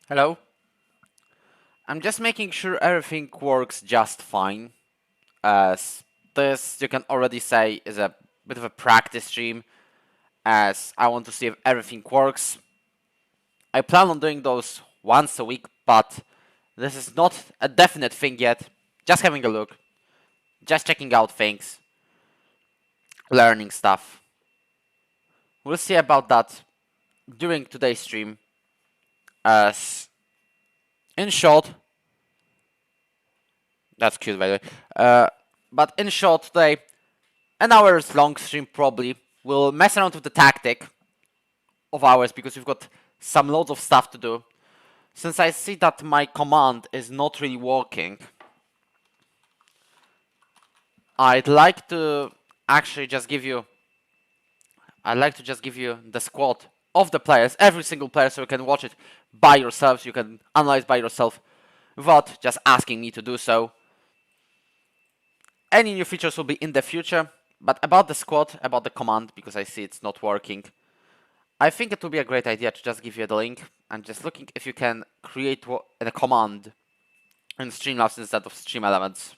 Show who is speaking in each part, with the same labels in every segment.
Speaker 1: Hello. I'm just making sure everything works just fine, as this, you can already say, is a bit of a practice stream, as I want to see if everything works. I plan on doing those once a week, but this is not a definite thing yet. Just having a look, just checking out things, learning stuff. We'll see about that during today's stream, as in short, that's cute by the way, but in short today, an hour's long stream probably. We'll mess around with the tactic of ours because we've got some loads of stuff to do. Since I see that my command is not really working, I'd like to actually just give you the squad of the players, every single player, so you can watch it by yourselves, you can analyze by yourself without just asking me to do so. Any new features will be in the future, but about the squad, about the command, because I see it's not working, I think it would be a great idea to just give you the link. I'm just looking if you can create a command in Streamlabs instead of Stream Elements.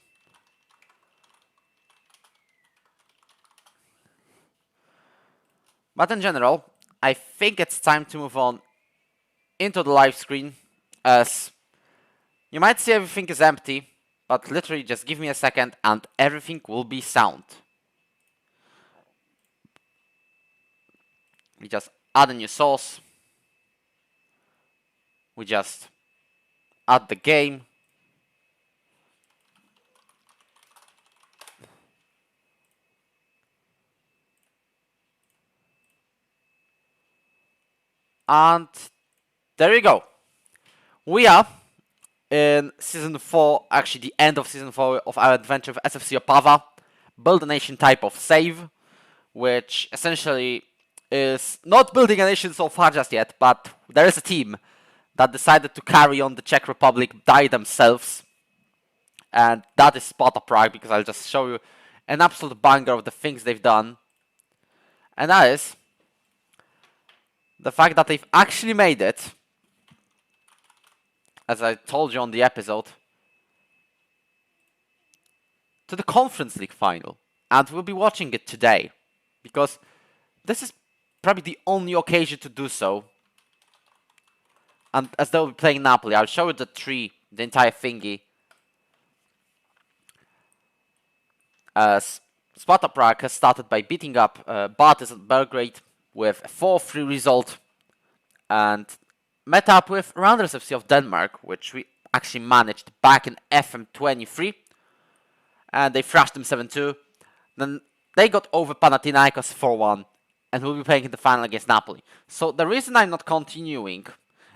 Speaker 1: But in general, I think it's time to move on into the live screen, as you might see everything is empty, but literally just give me a second and everything will be sound. We just add a new source. We just add the game. And there you go. We are in Season 4, actually the end of Season 4 of our adventure with SFC Opava. Build a nation type of save, which essentially is not building a nation so far just yet, but there is a team that decided to carry on the Czech Republic by themselves. And that is Sparta Prague, because I'll just show you an absolute banger of the things they've done. And that is the fact that they've actually made it, as I told you on the episode, to the Conference League final. And we'll be watching it today, because this is probably the only occasion to do so. And as they'll be playing Napoli, I'll show you the tree, the entire thingy. As Sparta Prague has started by beating up Bartis Belgrade with a 4-3 result, and met up with Rounders FC of Denmark, which we actually managed back in FM23, and they thrashed them 7-2. Then they got over Panathinaikos 4-1, and we'll be playing in the final against Napoli. So the reason I'm not continuing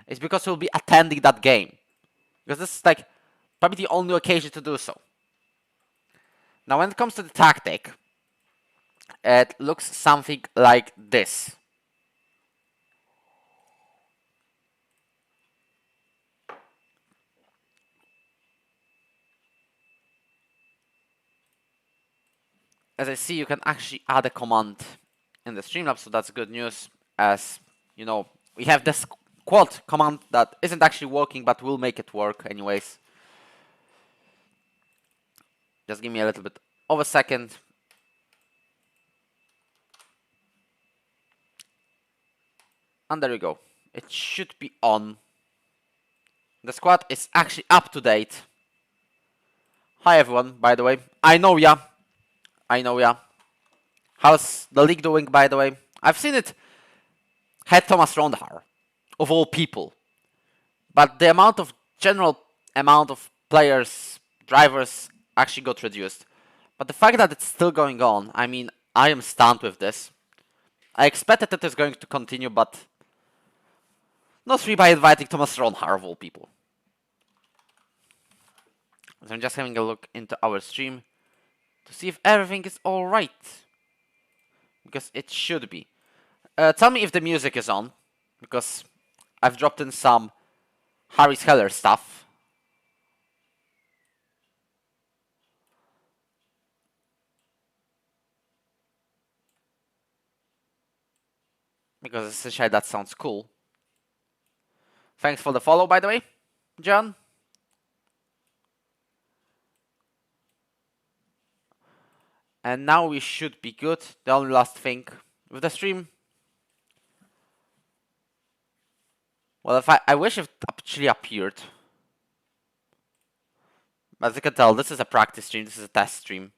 Speaker 1: is because we'll be attending that game, because this is like probably the only occasion to do so. Now when it comes to the tactic, it looks something like this. As I see, you can actually add a command in the Streamlabs, so that's good news. As you know, we have this quad command that isn't actually working, but we'll make it work anyways. Just give me a little bit of a second. And there you go. It should be on. The squad is actually up to date. Hi everyone, by the way. I know ya. How's the league doing, by the way? I've seen it had Thomas Rondhar, of all people. But the general amount of players, drivers, actually got reduced. But the fact that it's still going on, I mean, I am stunned with this. I expected that it's going to continue, but not really by inviting Thomas Rondhar, of all people. So I'm just having a look into our stream to see if everything is alright. Because it should be. Tell me if the music is on, because I've dropped in some Harry Heller stuff. Because essentially that sounds cool. Thanks for the follow, by the way, John. And now we should be good. The only last thing with the stream. Well, if I wish it actually appeared. As you can tell, this is a practice stream. This is a test stream.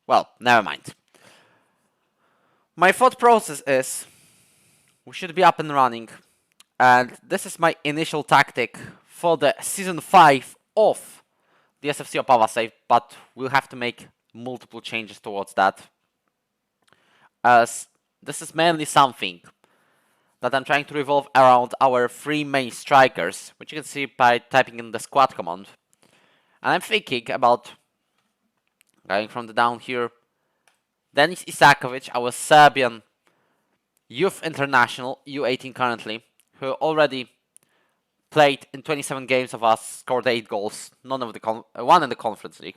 Speaker 1: Well, never mind. My thought process is we should be up and running. And this is my initial tactic for the Season 5 of the SFC Opava save, but we'll have to make multiple changes towards that. As this is mainly something that I'm trying to revolve around our 3 main strikers, which you can see by typing in the squad command. And I'm thinking about going from the down here. Denis Isakovic, our Serbian youth international, U18 currently, who already played in 27 games of us, scored 8 goals, one in the Conference League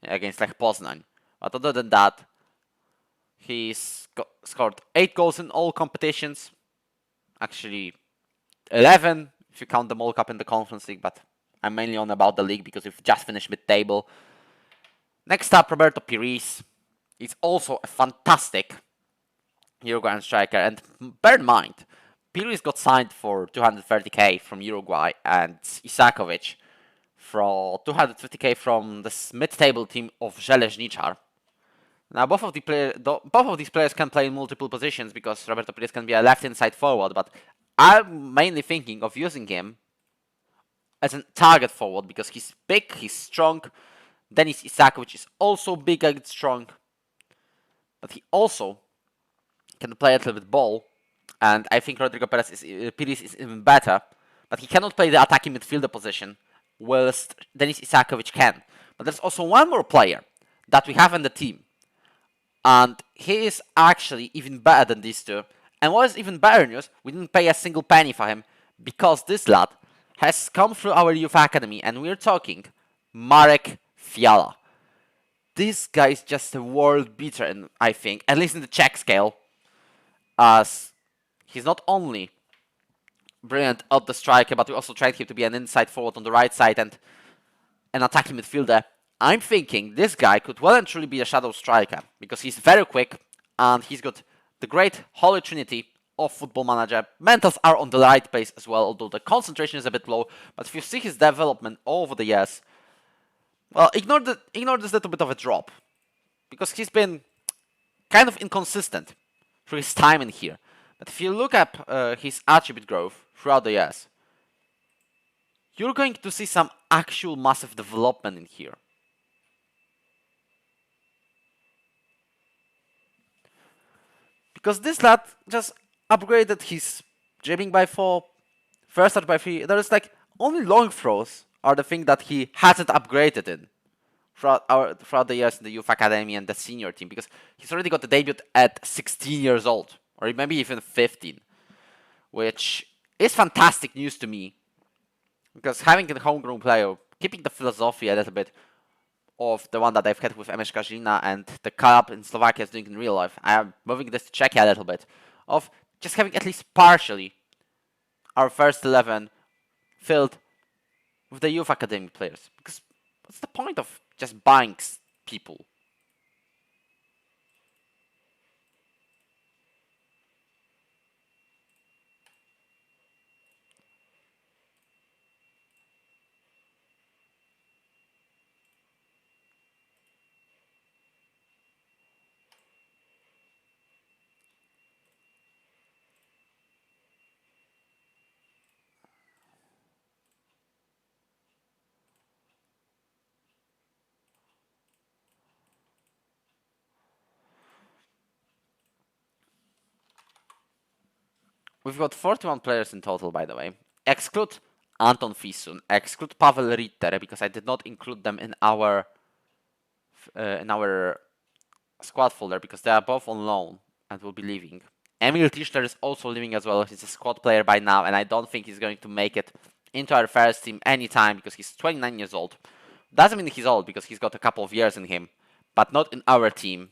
Speaker 1: against Lech Poznań. But other than that, he's scored 8 goals in all competitions. Actually, 11 if you count the Mole Cup in the Conference League, but I'm mainly on about the league because we've just finished mid-table. Next up, Roberto Pires. He's also a fantastic Uruguayan striker. And bear in mind, Pires got signed for 230k from Uruguay and Isakovic for 250k from the mid-table team of Železničar. Now, both of these players can play in multiple positions because Roberto Pires can be a left inside forward, but I'm mainly thinking of using him as a target forward because he's big, he's strong. Denis Isakovic is also big and strong, but he also can play a little bit ball, and I think Rodrigo Pires is even better, but he cannot play the attacking midfielder position, whilst Denis Isakovic can. But there's also one more player that we have in the team, and he is actually even better than these two. And what is even better news, we didn't pay a single penny for him, because this lad has come through our youth academy, and we're talking Marek Fiala. This guy is just a world beater, I think, at least in the Czech scale, as he's not only brilliant at the striker, but we also tried him to be an inside forward on the right side and an attacking midfielder. I'm thinking this guy could well and truly be a shadow striker, because he's very quick, and he's got the great holy trinity of Football Manager. Mentals are on the right pace as well, although the concentration is a bit low, but if you see his development over the years, well, ignore this little bit of a drop, because he's been kind of inconsistent through his time in here. But if you look at his attribute growth throughout the years, you're going to see some actual massive development in here. Because this lad just upgraded his dribbling by 4, first touch by 3. There is like only long throws are the thing that he hasn't upgraded in throughout the years in the youth academy and the senior team, because he's already got the debut at 16 years old, or maybe even 15, which is fantastic news to me, because having a homegrown player, keeping the philosophy a little bit of the one that I've had with Emeška Žilina and the club in Slovakia is doing in real life, I am moving this to Czechia a little bit, of just having at least partially our first 11 filled with the youth academy players. Because what's the point of just buying people? We've got 41 players in total, by the way. Exclude Anton Fisun, exclude Pavel Ritter, because I did not include them in our squad folder, because they are both on loan and will be leaving. Emil Tischler is also leaving as well. He's a squad player by now, and I don't think he's going to make it into our first team anytime because he's 29 years old. Doesn't mean he's old because he's got a couple of years in him, but not in our team.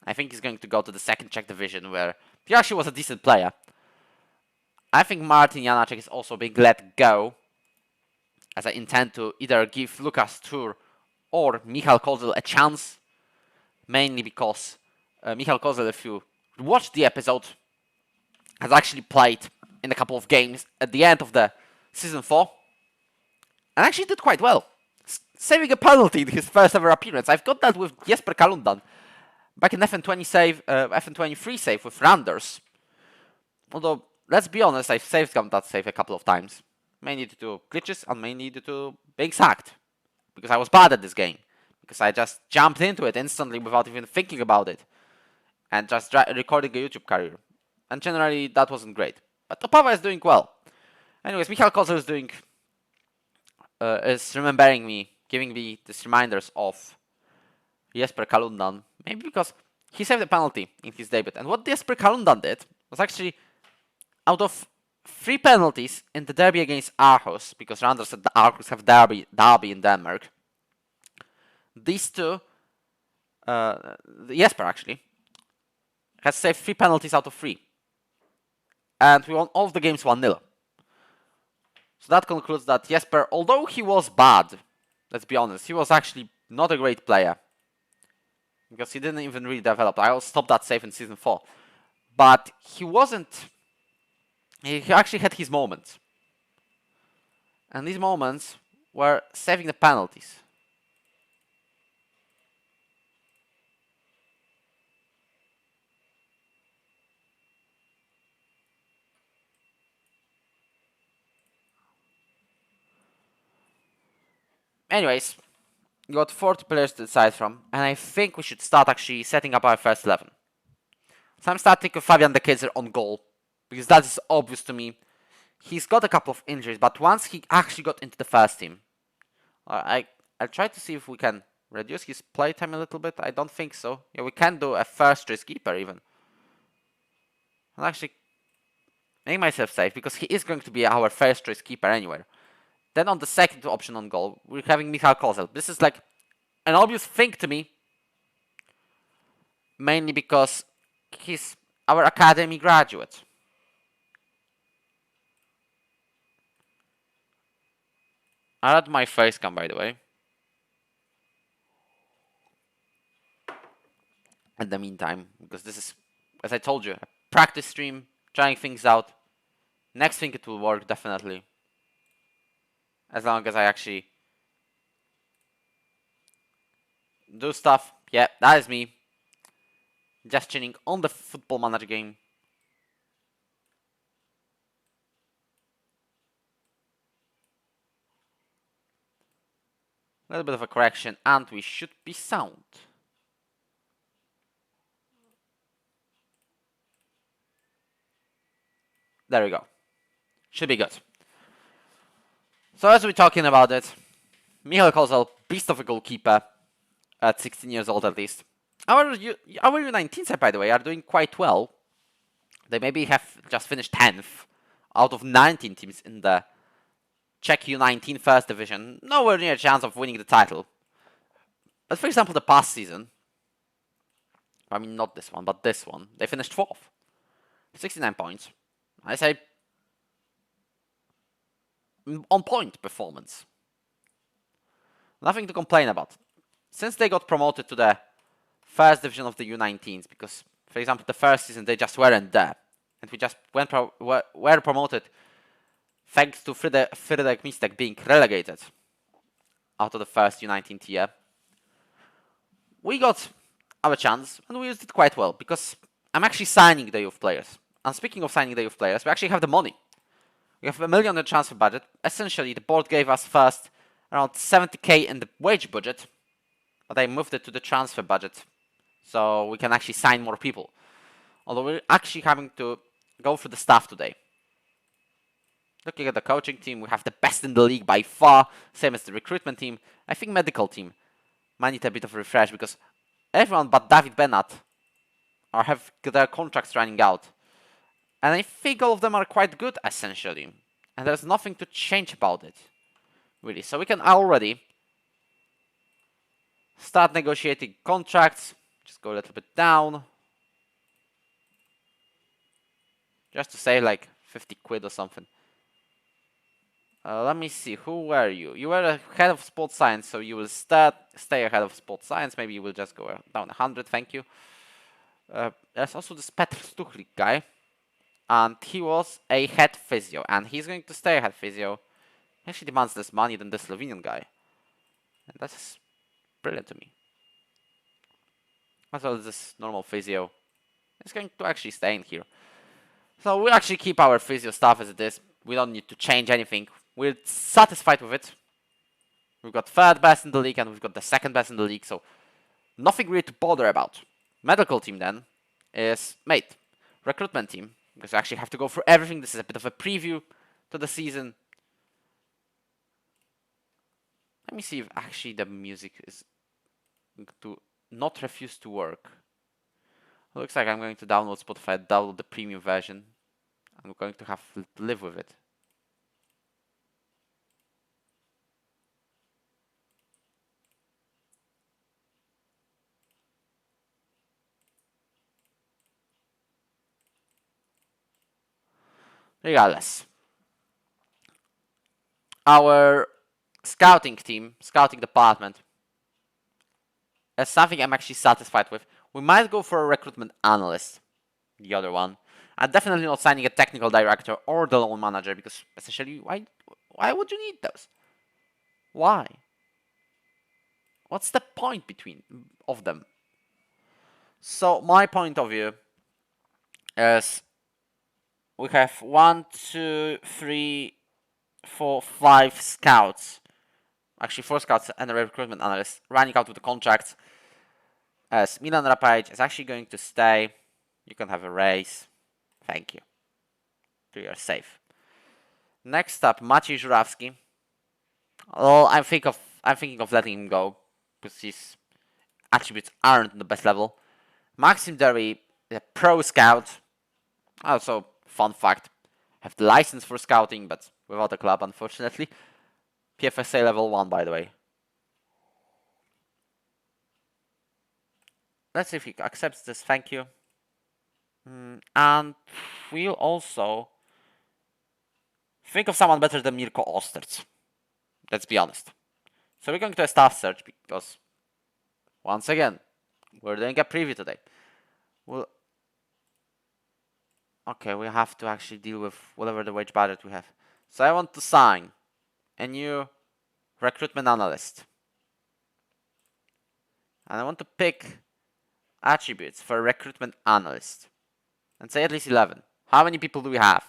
Speaker 1: I think he's going to go to the second Czech division where he actually was a decent player. I think Martin Janacek is also being let go, as I intend to either give Lukas Tur or Michal Kozel a chance, mainly because Michal Kozel, if you watched the episode, has actually played in a couple of games at the end of the Season 4, and actually did quite well, saving a penalty in his first ever appearance. I've got that with Jesper Kalundan back in FM23 save with Randers. Although, let's be honest, I've saved that save a couple of times. Mainly due to glitches and mainly due to being sacked. Because I was bad at this game. Because I just jumped into it instantly without even thinking about it. And just recording a YouTube career. And generally, that wasn't great. But Opava is doing well. Anyways, Michal Kozel is doing... is remembering me, giving me these reminders of Jesper Kalundan. Maybe because he saved a penalty in his debut. And what Jesper Kalundan did was actually, out of 3 penalties in the derby against Aarhus, because Randers and the Aarhus have derby in Denmark, these two, Jesper actually, has saved 3 penalties out of 3. And we won all of the games 1-0. So that concludes that Jesper, although he was bad, let's be honest, he was actually not a great player. Because he didn't even really develop. I'll stop that save in Season 4. But he wasn't... He actually had his moments. And these moments were saving the penalties. Anyways, you got 40 players to decide from, and I think we should start actually setting up our first 11. So I'm starting with Fabian De Keyser on goal, because that is obvious to me. He's got a couple of injuries, but once he actually got into the first team, I'll try to see if we can reduce his playtime a little bit. I don't think so. Yeah, we can do a first choice keeper even. I'll actually make myself safe, because he is going to be our first choice keeper anywhere. Then on the second option on goal, we're having Michal Kozel. This is like an obvious thing to me. Mainly because he's our academy graduate. I'll add my face cam, by the way. In the meantime, because this is, as I told you, a practice stream, trying things out. Next thing it will work, definitely. As long as I actually do stuff. Yeah, that is me. Just chilling on the Football Manager game. A little bit of a correction, and we should be sound. There we go. Should be good. So as we're talking about it, Michal Kozel, beast of a goalkeeper, at 16 years old at least. Our U19 side, by the way, are doing quite well. They maybe have just finished 10th out of 19 teams in the Czech U19 First Division. Nowhere near a chance of winning the title. But for example, the past season, I mean not this one, but this one, they finished 4th. 69 points. I say on point performance. Nothing to complain about. Since they got promoted to the first division of the U19s, because, for example, the first season they just weren't there, and we just were promoted thanks to Fryderyk Mistek being relegated out of the first U19 tier. We got our chance, and we used it quite well, because I'm actually signing the youth players. And speaking of signing the youth players, we actually have the money. We have $1 million in the transfer budget. Essentially, the board gave us first around 70k in the wage budget, but I moved it to the transfer budget, so we can actually sign more people. Although we're actually having to go through the staff today. Looking at the coaching team, we have the best in the league by far, same as the recruitment team. I think medical team might need a bit of a refresh, because everyone but David Bennett have their contracts running out. And I think all of them are quite good, essentially. And there's nothing to change about it, really. So we can already start negotiating contracts. Just go a little bit down. Just to save like 50 quid or something. Let me see, who were you? You were ahead of sports science, so you will stay ahead of sports science. Maybe you will just go down 100, thank you. There's also this Petr Stuchlik guy, and he was a head physio, and he's going to stay a head physio. He actually demands less money than the Slovenian guy, and that's brilliant to me. As well as this normal physio, he's going to actually stay in here. So we'll actually keep our physio stuff as it is. We don't need to change anything. We're satisfied with it. We've got third best in the league and we've got the second best in the league, so nothing really to bother about. Medical team then is mate. Recruitment team, because we actually have to go through everything. This is a bit of a preview to the season. Let me see if actually the music is going to not refuse to work. Looks like I'm going to download Spotify, download the premium version. I'm going to have to live with it. Regardless, our scouting team, scouting department, is something I'm actually satisfied with. We might go for a recruitment analyst, the other one. I'm definitely not signing a technical director or the loan manager, because essentially, why would you need those? Why? What's the point of them? So my point of view is we have 1, 2, 3, 4, 5 scouts. Actually, 4 scouts and a recruitment analyst running out with the contracts. As Milan Rapaj is actually going to stay. You can have a raise. Thank you. You are safe. Next up, Maciej Żurawski. Well, I'm thinking of letting him go because his attributes aren't on the best level. Maxim Derry, the pro scout. Also, fun fact, have the license for scouting, but without a club, unfortunately. PFSA level 1, by the way. Let's see if he accepts this. Thank you. And we'll also think of someone better than Mirko Osterc. Let's be honest. So we're going to a staff search because, once again, we're doing a preview today. Okay, we have to actually deal with whatever the wage budget we have. So I want to sign a new recruitment analyst. And I want to pick attributes for a recruitment analyst. And say at least 11. How many people do we have?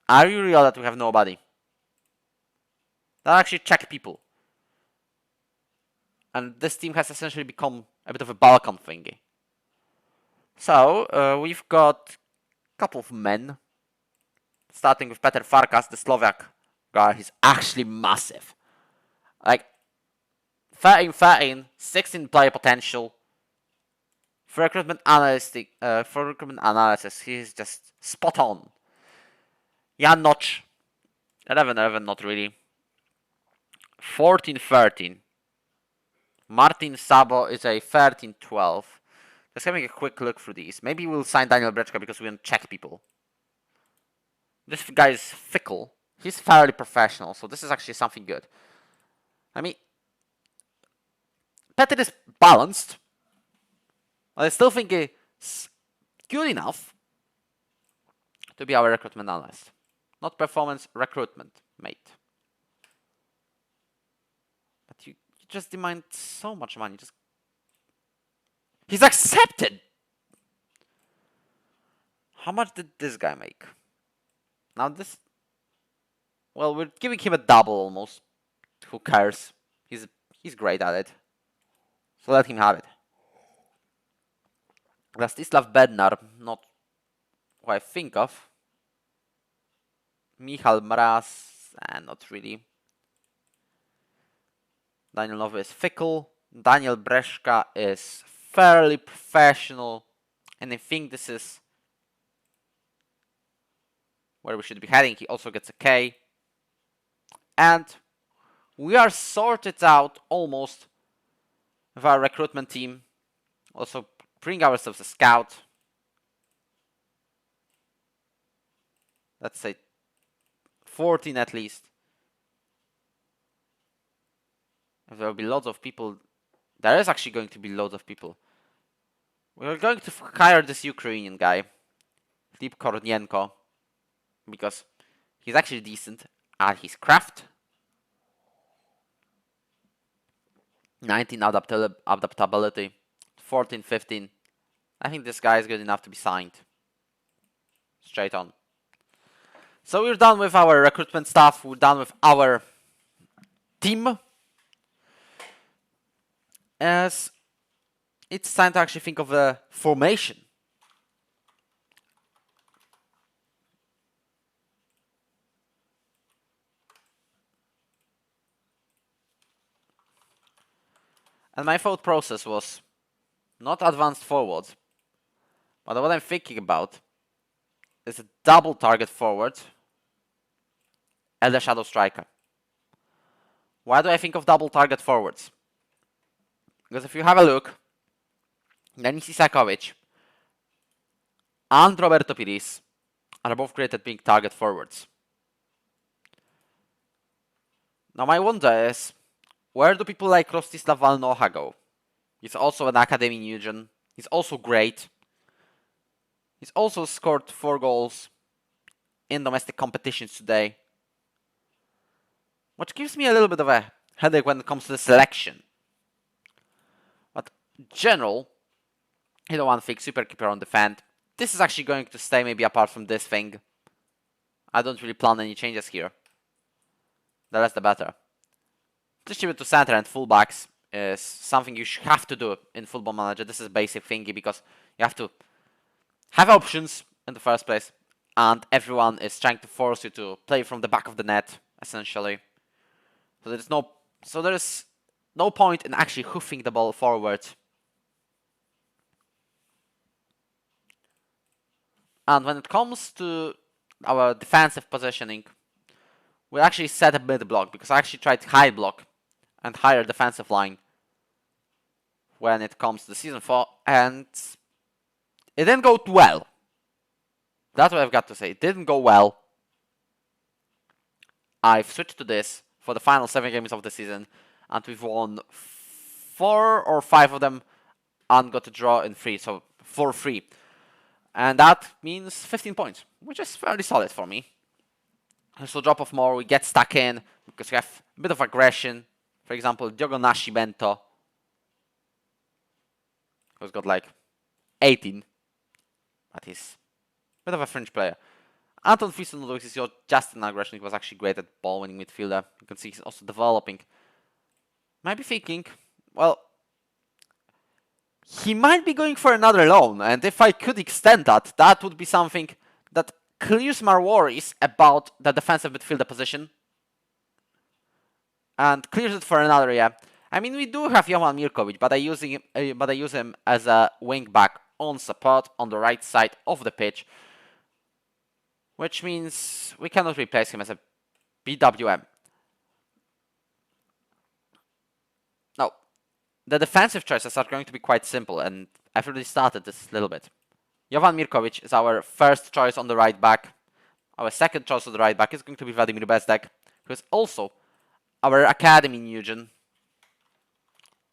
Speaker 1: Are you real that we have nobody? That actually check people. And this team has essentially become a bit of a Balkan thingy. So, we've got a couple of men. Starting with Peter Farkas, the Slovak guy. He's actually massive. Like, 13, 16 player potential. For recruitment analysis, he's just spot on. Jan Noc, 11, not really. 14-13. Martin Sabo is a 13-12. Just having a quick look through these. Maybe we'll sign Daniel Breczka because we want to check people. This guy is fickle. He's fairly professional, so this is actually something good. I mean, Petr is balanced. I still think it's good enough to be our recruitment analyst. Not performance, recruitment, mate. But you just demand so much money. He's accepted! How much did this guy make? Now this... Well, we're giving him a double almost. Who cares? He's great at it. So let him have it. Rastislav Bednar, not who I think of. Michal Mraz, not really. Daniel Nowy is fickle. Daniel Breszka is fairly professional. And I think this is where we should be heading. He also gets a K. And we are sorted out almost with our recruitment team. Also bring ourselves a scout. Let's say 14 at least. If there will be loads of people. There is actually going to be loads of people. We're going to hire this Ukrainian guy, Filip Kornienko, because he's actually decent at his craft. 19 adaptability, 14, 15. I think this guy is good enough to be signed. Straight on. So we're done with our recruitment stuff. We're done with our team. As it's time to actually think of a formation. And my thought process was not advanced forwards, but what I'm thinking about is a double target forward and a shadow striker. Why do I think of double target forwards? Because if you have a look, Denis Isakovic and Roberto Piris are both great at being target forwards. Now my wonder is, where do people like Rostislav Valnoha go? He's also an academy Nugent. He's also great. He's also scored 4 goals in domestic competitions today. Which gives me a little bit of a headache when it comes to the selection. But in general, you don't want to think super keeper on defend. This is actually going to stay maybe apart from this thing. I don't really plan any changes here. The less the better. Distribute to center and fullbacks is something you have to do in Football Manager. This is basic thingy because you have to have options in the first place, and everyone is trying to force you to play from the back of the net, essentially. So there is no point in actually hoofing the ball forward. And when it comes to our defensive positioning, we actually set a mid block because I actually tried high block and higher defensive line when it comes to the season 4, and it didn't go well. That's what I've got to say. It didn't go well. I've switched to this for the final 7 games of the season, and we've won 4 or 5 of them and got a draw in 3, so 4-3. And that means 15 points, which is fairly solid for me. So drop off more, we get stuck in because we have a bit of aggression. For example, Diogo Nascimento, who's got like 18, but he's a bit of a fringe player. Anton Friesen is just an aggression. He was actually great at ball winning midfielder. You can see he's also developing. Might be thinking, well, he might be going for another loan, and if I could extend that, that would be something that clears my worries about the defensive midfielder position and clears it for another year. I mean, we do have Jovan Mirkovic, but I use him as a wing back on support on the right side of the pitch, which means we cannot replace him as a BWM. Now, the defensive choices are going to be quite simple, and I've already started this a little bit. Jovan Mirkovic is our first choice on the right back. Our second choice on the right back is going to be Vladimir Bezdek, who is also our academy Nugent.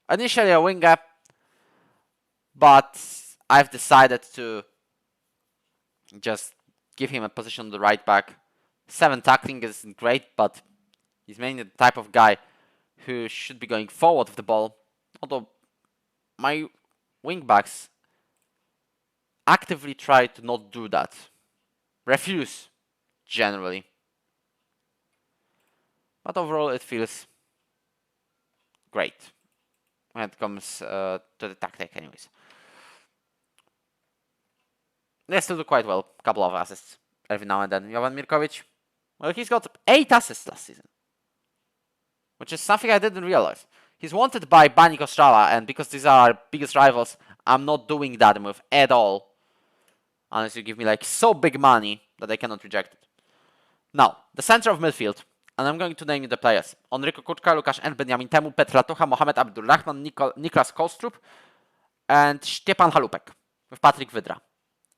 Speaker 1: Initially a winger, but I've decided to just give him a position on the right back. 7 tackling isn't great, but he's mainly the type of guy who should be going forward with the ball. Although my wing backs actively try to not do that. Refuse, generally. But overall it feels great when it comes to the tactic anyways. They still do quite well. A couple of assists every now and then. Jovan Mirkovic, well, he's got 8 assists last season, which is something I didn't realize. He's wanted by Banik Ostrava, and because these are our biggest rivals, I'm not doing that move at all. Unless you give me like so big money that I cannot reject it. Now, the center of midfield, and I'm going to name you the players. Enrico Kuczka, Łukasz N. Benjamin Temu, Petr Latocha, Mohamed Abdulrahman, Niklas Kostrup, and Stepan Halupek with Patrick Wydra.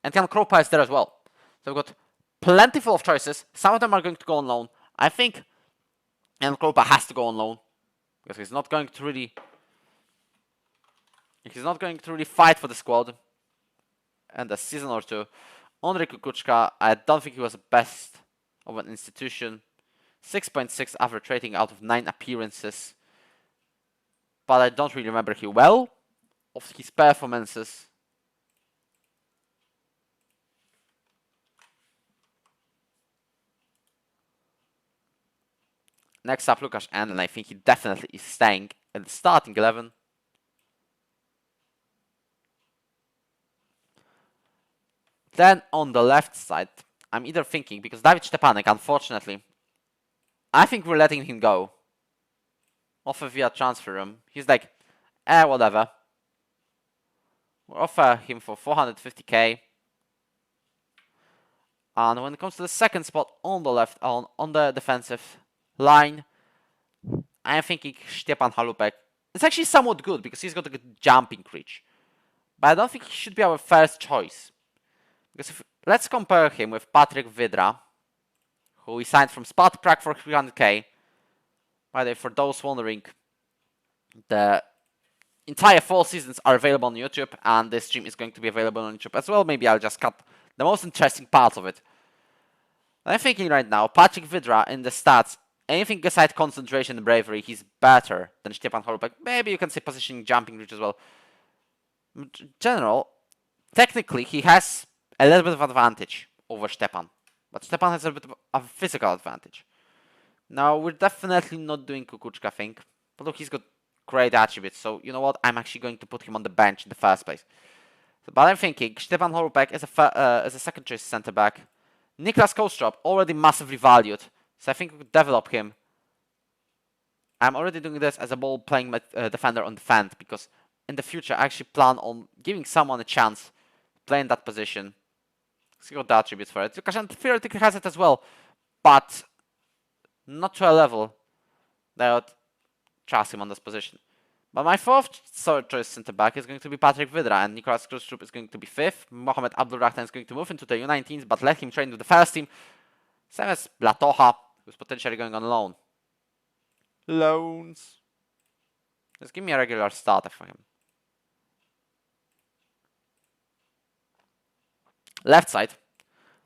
Speaker 1: And Jan Kroupa is there as well. So we've got plentiful of choices. Some of them are going to go on loan. I think Jan Kroupa has to go on loan because he's not going to really fight for the squad and a season or two. Enrico Kuczka, I don't think he was the best of an institution. 6.6 average rating out of 9 appearances. But I don't really remember him well of his performances. Next up, Łukasz N, and I think he definitely is staying in the starting 11. Then on the left side, I'm either thinking, because David Stepanek, unfortunately, I think we're letting him go. Offer via transfer room. He's like, whatever. We'll offer him for 450k. And when it comes to the second spot on the left, on the defensive line, I'm thinking Stepan Halupek. It's actually somewhat good because he's got a good jumping reach. But I don't think he should be our first choice. Because let's compare him with Patrick Wydra, who we signed from Sparta Prague for 300k. By the way, for those wondering, the entire 4 seasons are available on YouTube, and this stream is going to be available on YouTube as well. Maybe I'll just cut the most interesting parts of it. I'm thinking right now, Patrick Wydra in the stats, anything aside concentration and bravery, he's better than Stepan Halupek. Maybe you can say positioning, jumping reach as well. In general, technically, he has a little bit of advantage over Stepan. But Stepan has a bit of a physical advantage. Now, we're definitely not doing Kukuczka thing. But look, he's got great attributes. So, you know what? I'm actually going to put him on the bench in the first place. But I'm thinking Stepan Halupek is a second choice centre-back. Niklas Kostrup, already massively valued. So I think we could develop him. I'm already doing this as a ball-playing defender on defend. Because in the future, I actually plan on giving someone a chance to play in that position. He's got the attributes for it. Łukasz theoretically has it as well, but not to a level that I would trust him on this position. But my fourth choice centre-back is going to be Patrick Wydra, and Niklas Kostrup is going to be fifth. Mohamed Abdulrahman is going to move into the U19s, but let him train with the first team. Same as Latocha, who's potentially going on loan. Loans. Just give me a regular starter for him. Left side.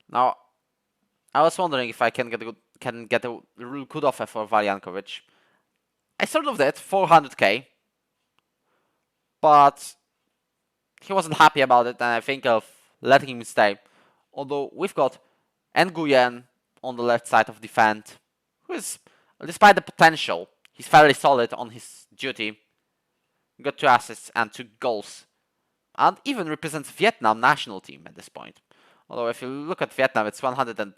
Speaker 1: Now, I was wondering if I can get a real good offer for Valjankovic. I sort of did, 400k. But he wasn't happy about it, and I think of letting him stay. Although we've got Nguyen on the left side of defense, who is, despite the potential, he's fairly solid on his duty. Got 2 assists and 2 goals. And even represents Vietnam national team at this point. Although if you look at Vietnam, it's 102nd.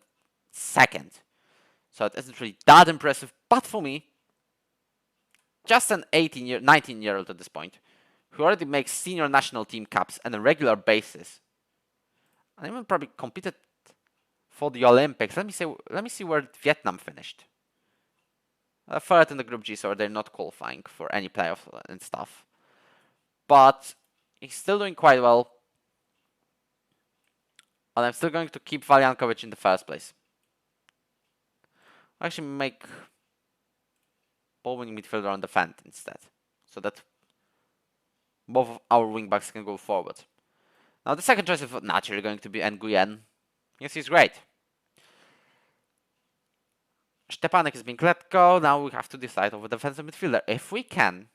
Speaker 1: So it isn't really that impressive. But for me, just an 19-year-old at this point, who already makes senior national team caps on a regular basis, and even probably competed for the Olympics. Let me see where Vietnam finished. Third in the Group G, so they're not qualifying for any playoff and stuff. But he's still doing quite well. And I'm still going to keep Valjankovic in the first place. I'll actually make bowling midfielder on defend instead. So that both of our wingbacks can go forward. Now the second choice is naturally going to be Nguyen. Yes, he's great. Stepanek is being let go. Now we have to decide over defensive midfielder. If we can.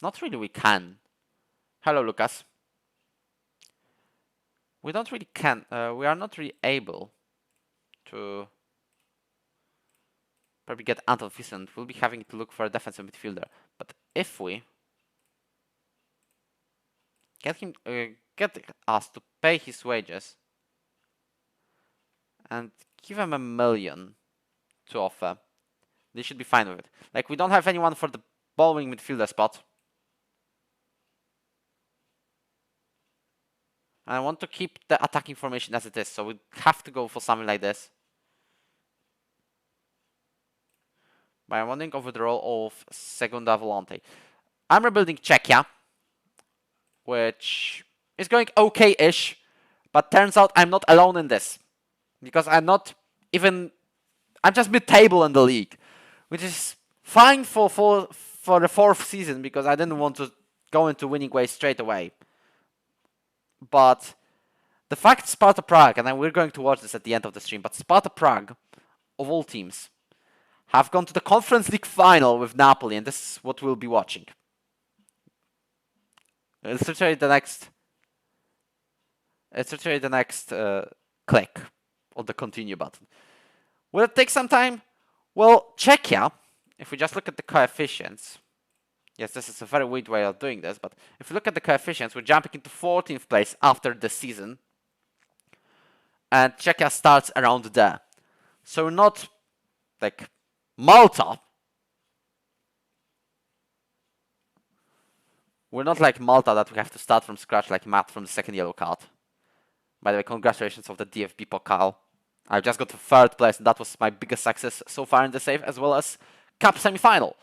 Speaker 1: Not really we can. Hello, Lucas. We don't really can. We are not really able to probably get Anton Vicent. We'll be having to look for a defensive midfielder. But if we get us to pay his wages and give him $1 million to offer, they should be fine with it. Like, we don't have anyone for the bowling midfielder spot. I want to keep the attacking formation as it is, so we have to go for something like this. But I'm wondering over the role of Segunda Volante. I'm rebuilding Czechia, which is going okay-ish, but turns out I'm not alone in this. Because I'm just mid-table in the league, which is fine for the 4th season, because I didn't want to go into winning ways straight away. But the fact Sparta Prague, and then we're going to watch this at the end of the stream, but Sparta Prague, of all teams, have gone to the Conference League final with Napoli, and this is what we'll be watching. It's literally the next. It's literally the next click on the continue button. Will it take some time? Well, Czechia, if we just look at the coefficients. Yes, this is a very weird way of doing this, but if we look at the coefficients, we're jumping into 14th place after the season. And Czechia starts around there. So we're not like Malta. We're not like Malta that we have to start from scratch like Matt from the second yellow card. By the way, congratulations of the DFB Pokal. I just got to 3rd place, and that was my biggest success so far in the save, as well as Cup semi-final.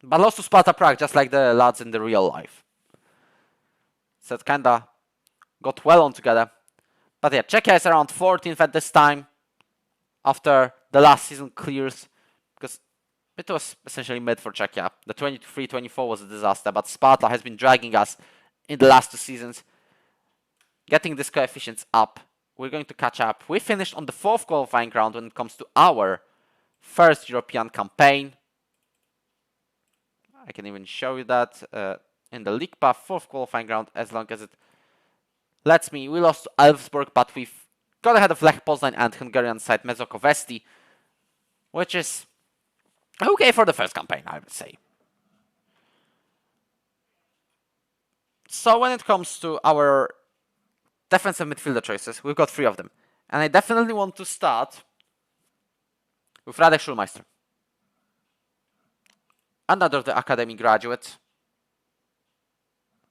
Speaker 1: But lost to Sparta Prague, just like the lads in the real life. So it kinda got well on together. But yeah, Czechia is around 14th at this time, after the last season clears, because it was essentially mid for Czechia. The 23-24 was a disaster, but Sparta has been dragging us in the last 2 seasons. Getting these coefficients up, we're going to catch up. We finished on the 4th qualifying round when it comes to our first European campaign. I can even show you that in the league path, 4th qualifying round, as long as it lets me. We lost to Elfsborg, but we've got ahead of Lech Poznań and Hungarian side Mezőkövesty, which is okay for the first campaign, I would say. So when it comes to our defensive midfielder choices, we've got 3 of them. And I definitely want to start with Radek Schulmeister. Another the academy graduate.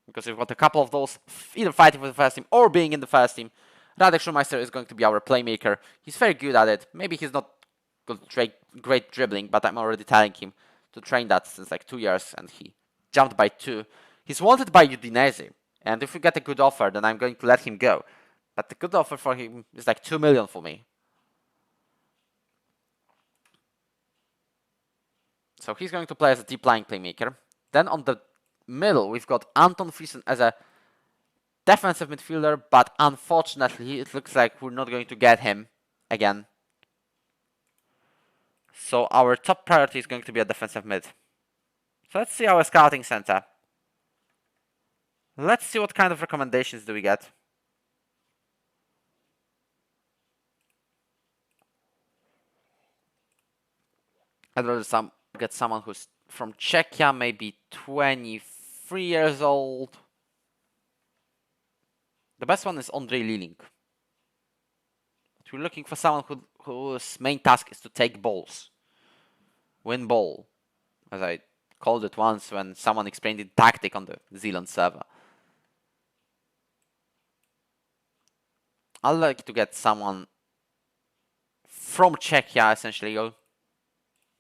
Speaker 1: Because we've got a couple of those either fighting for the first team or being in the first team. Radek Schulmeister is going to be our playmaker. He's very good at it. Maybe he's not great dribbling, but I'm already telling him to train that since like 2 years, and he jumped by 2. He's wanted by Udinese, and if we get a good offer, then I'm going to let him go. But the good offer for him is like 2 million for me. So he's going to play as a deep lying playmaker. Then on the middle, we've got Anton Friesen as a defensive midfielder, but unfortunately, it looks like we're not going to get him again. So our top priority is going to be a defensive mid. So let's see our scouting center. Let's see what kind of recommendations do we get. I'd rather get someone who's from Czechia, maybe 23 years old. The best one is Ondrej Liling. But we're looking for someone whose main task is to take balls. Win ball. As I called it once when someone explained the tactic on the Zealand server. I'd like to get someone from Czechia, essentially.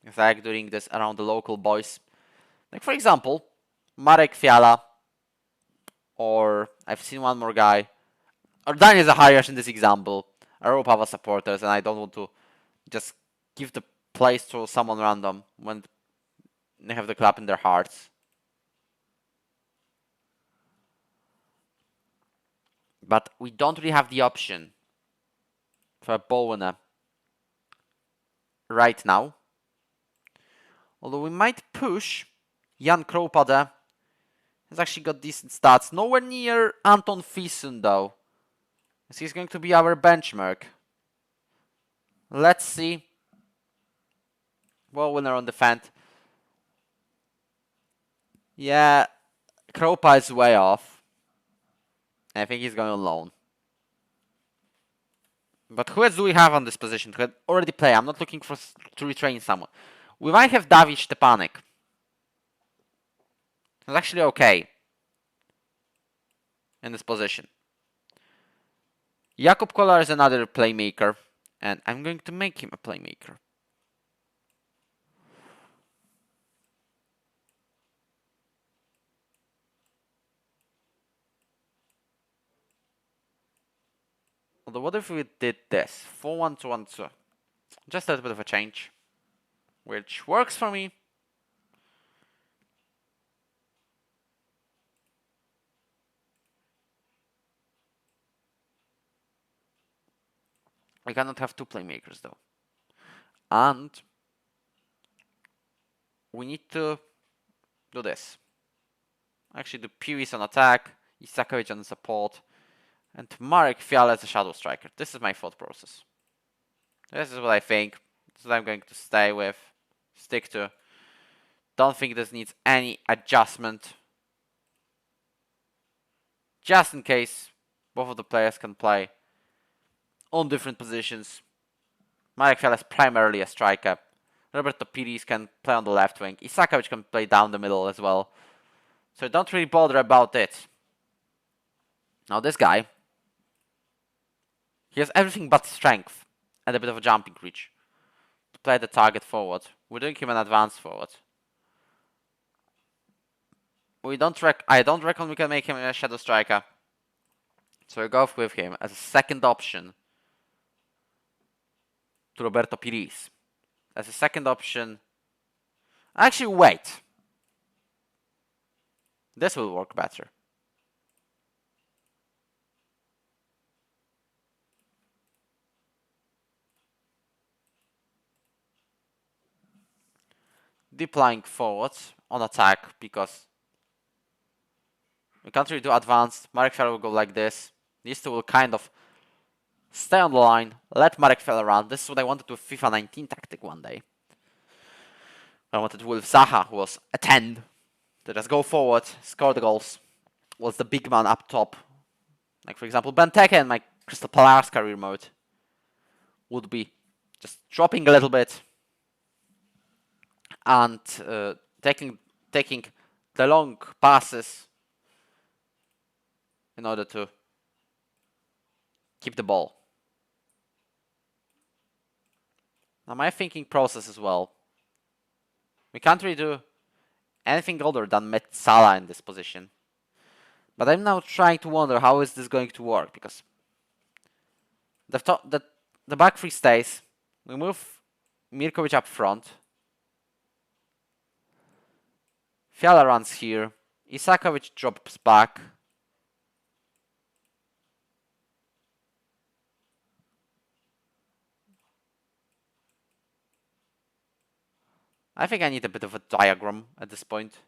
Speaker 1: If I like doing this around the local boys. Like, for example, Marek Fiala. Or I've seen one more guy. Or Daniel Zachariasz in this example. Are all Pava supporters, and I don't want to just give the place to someone random when they have the club in their hearts. But we don't really have the option for a ball winner right now. Although we might push Jan Kroupa there. He's actually got decent stats. Nowhere near Anton Friesen though. As he's going to be our benchmark. Let's see. Ball winner on the fan. Yeah, Kroupa is way off. I think he's going on loan. But who else do we have on this position who already play? I'm not looking to retrain someone. We might have David Stepanek. He's actually okay in this position. Jakub Kolar is another playmaker, and I'm going to make him a playmaker. Although, what if we did this? 4-1-2-1-2. Just a little bit of a change, which works for me. I cannot have two playmakers though. And we need to do this. Actually, do Piris on attack, Isakovic on support, and Marek Fiala as a shadow striker. This is my thought process. This is what I think. This is what I'm going to stay with, stick to. Don't think this needs any adjustment. Just in case both of the players can play on different positions. Marek Fiala is primarily a striker. Roberto Piris can play on the left wing. Isakovic can play down the middle as well. So don't really bother about it. Now this guy, he has everything but strength and a bit of a jumping reach to play the target forward. We're doing him an advance forward. I don't reckon we can make him a shadow striker. So we go with him as a second option to Roberto Piris. As a second option. Actually, wait. This will work better. Deep lying forwards on attack because we can't really do advanced. Marek Fiala will go like this. These two will kind of stay on the line, let Marek Fiala run. This is what I wanted with FIFA 19 tactic one day. I wanted with Zaha, who was a 10, to just go forward, score the goals. Was the big man up top. Like, for example, Benteke in my Crystal Palace career mode would be just dropping a little bit and taking the long passes in order to keep the ball. Now my thinking process as well. We can't really do anything other than met Salah in this position. But I'm now trying to wonder how is this going to work, because the back three stays. We move Mirkovic up front. Fiala runs here. Isakovic drops back. I think I need a bit of a diagram at this point.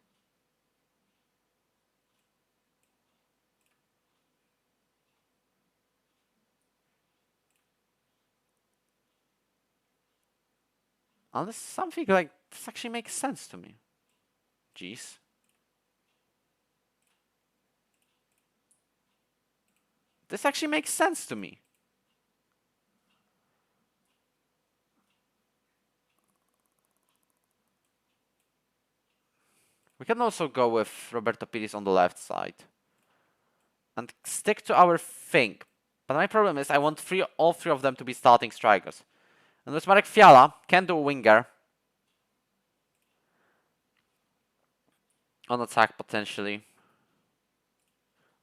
Speaker 1: Unless something like this actually makes sense to me. Jeez. This actually makes sense to me. We can also go with Roberto Piris on the left side and stick to our thing. But my problem is I want all three of them to be starting strikers. And with Marek Fiala, can do a winger on attack potentially.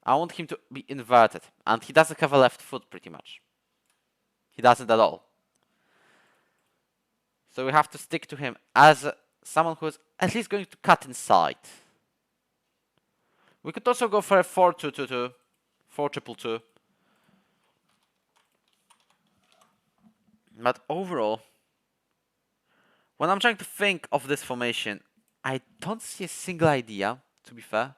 Speaker 1: I want him to be inverted, and he doesn't have a left foot pretty much. He doesn't at all. So we have to stick to him as someone who is at least going to cut inside. We could also go for a 4-2-2-2, 4-2-2-2. But overall, when I'm trying to think of this formation, I don't see a single idea, to be fair.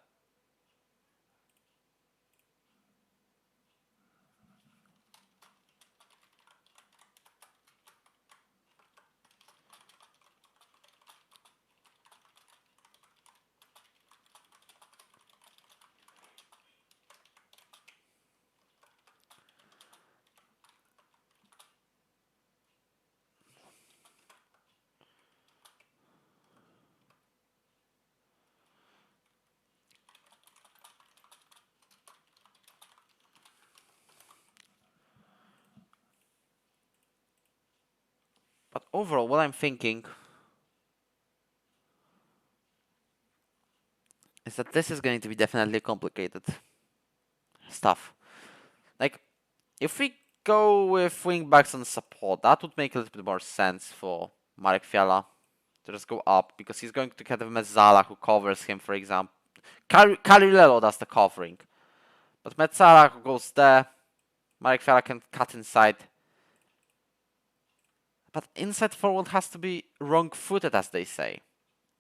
Speaker 1: overall, what I'm thinking is that this is going to be definitely complicated stuff. Like, if we go with wingbacks and support, that would make a little bit more sense for Marek Fiala to just go up, because he's going to have Mezzala who covers him, for example. Carillo does the covering, but Mezzala who goes there, Marek Fiala can cut inside. But inside forward has to be wrong-footed, as they say.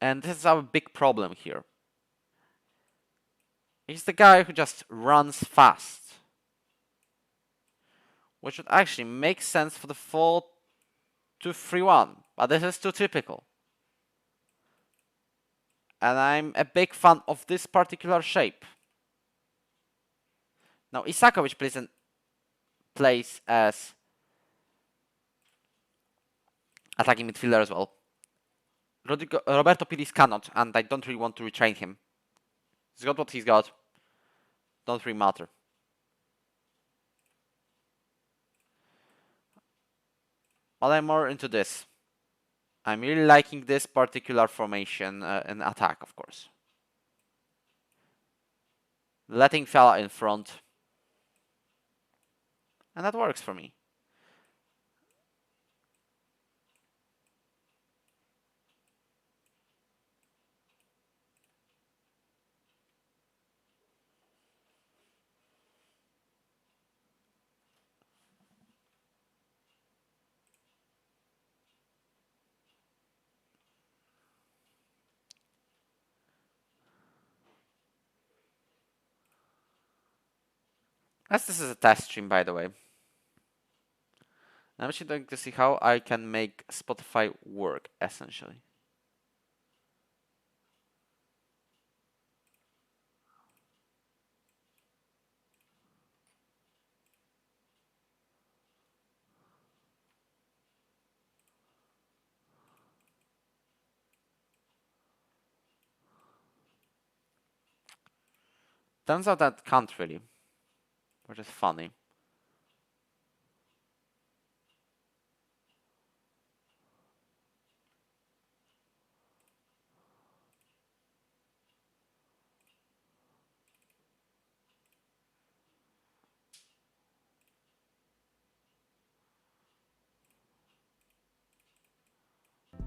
Speaker 1: And this is our big problem here. He's the guy who just runs fast, which would actually make sense for the 4-2-3-1, but this is too typical. And I'm a big fan of this particular shape. Now, Isakovic plays as attacking midfielder as well. Roberto Pires cannot, and I don't really want to retrain him. He's got what he's got. Don't really matter. But I'm more into this. I'm really liking this particular formation in attack, of course. Letting Fiala in front. And that works for me. As this is a test stream, by the way. I'm actually going to see how I can make Spotify work, essentially. Turns out that can't really, which is funny.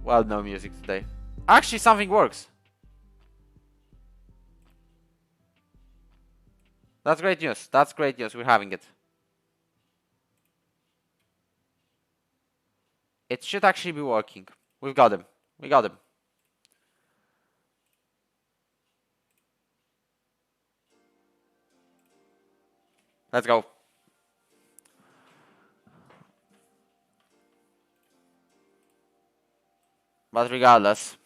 Speaker 1: Well, no music today. Actually, something works. That's great news. That's great news. We're having it. It should actually be working. We've got him. We got him. Let's go. But regardless,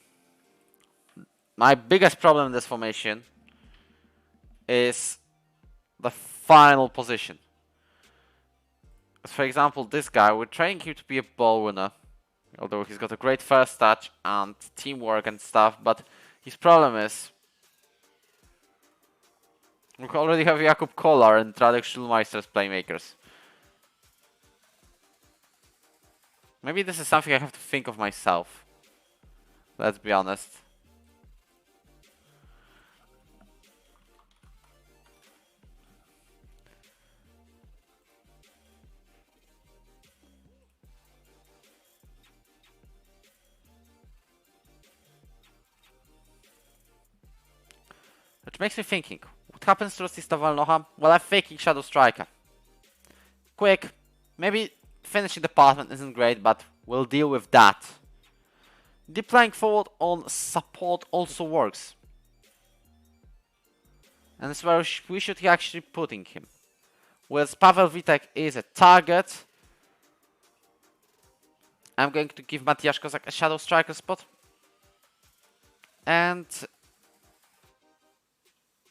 Speaker 1: my biggest problem in this formation is the final position. For example, this guy, we're training him to be a ball winner, although he's got a great first touch and teamwork and stuff, but his problem is we already have Jakub Kolar and Radek Schulmeister as playmakers. Maybe this is something I have to think of myself. Let's be honest. Which makes me thinking, what happens to Rostista Valnoha? Well, I'm faking Shadow Striker. Quick, maybe finishing the department isn't great, but we'll deal with that. Deploying forward on support also works. And that's where we should be actually putting him. With Pavel Vitek is a target. I'm going to give Matiasz Kozak a Shadow Striker spot. And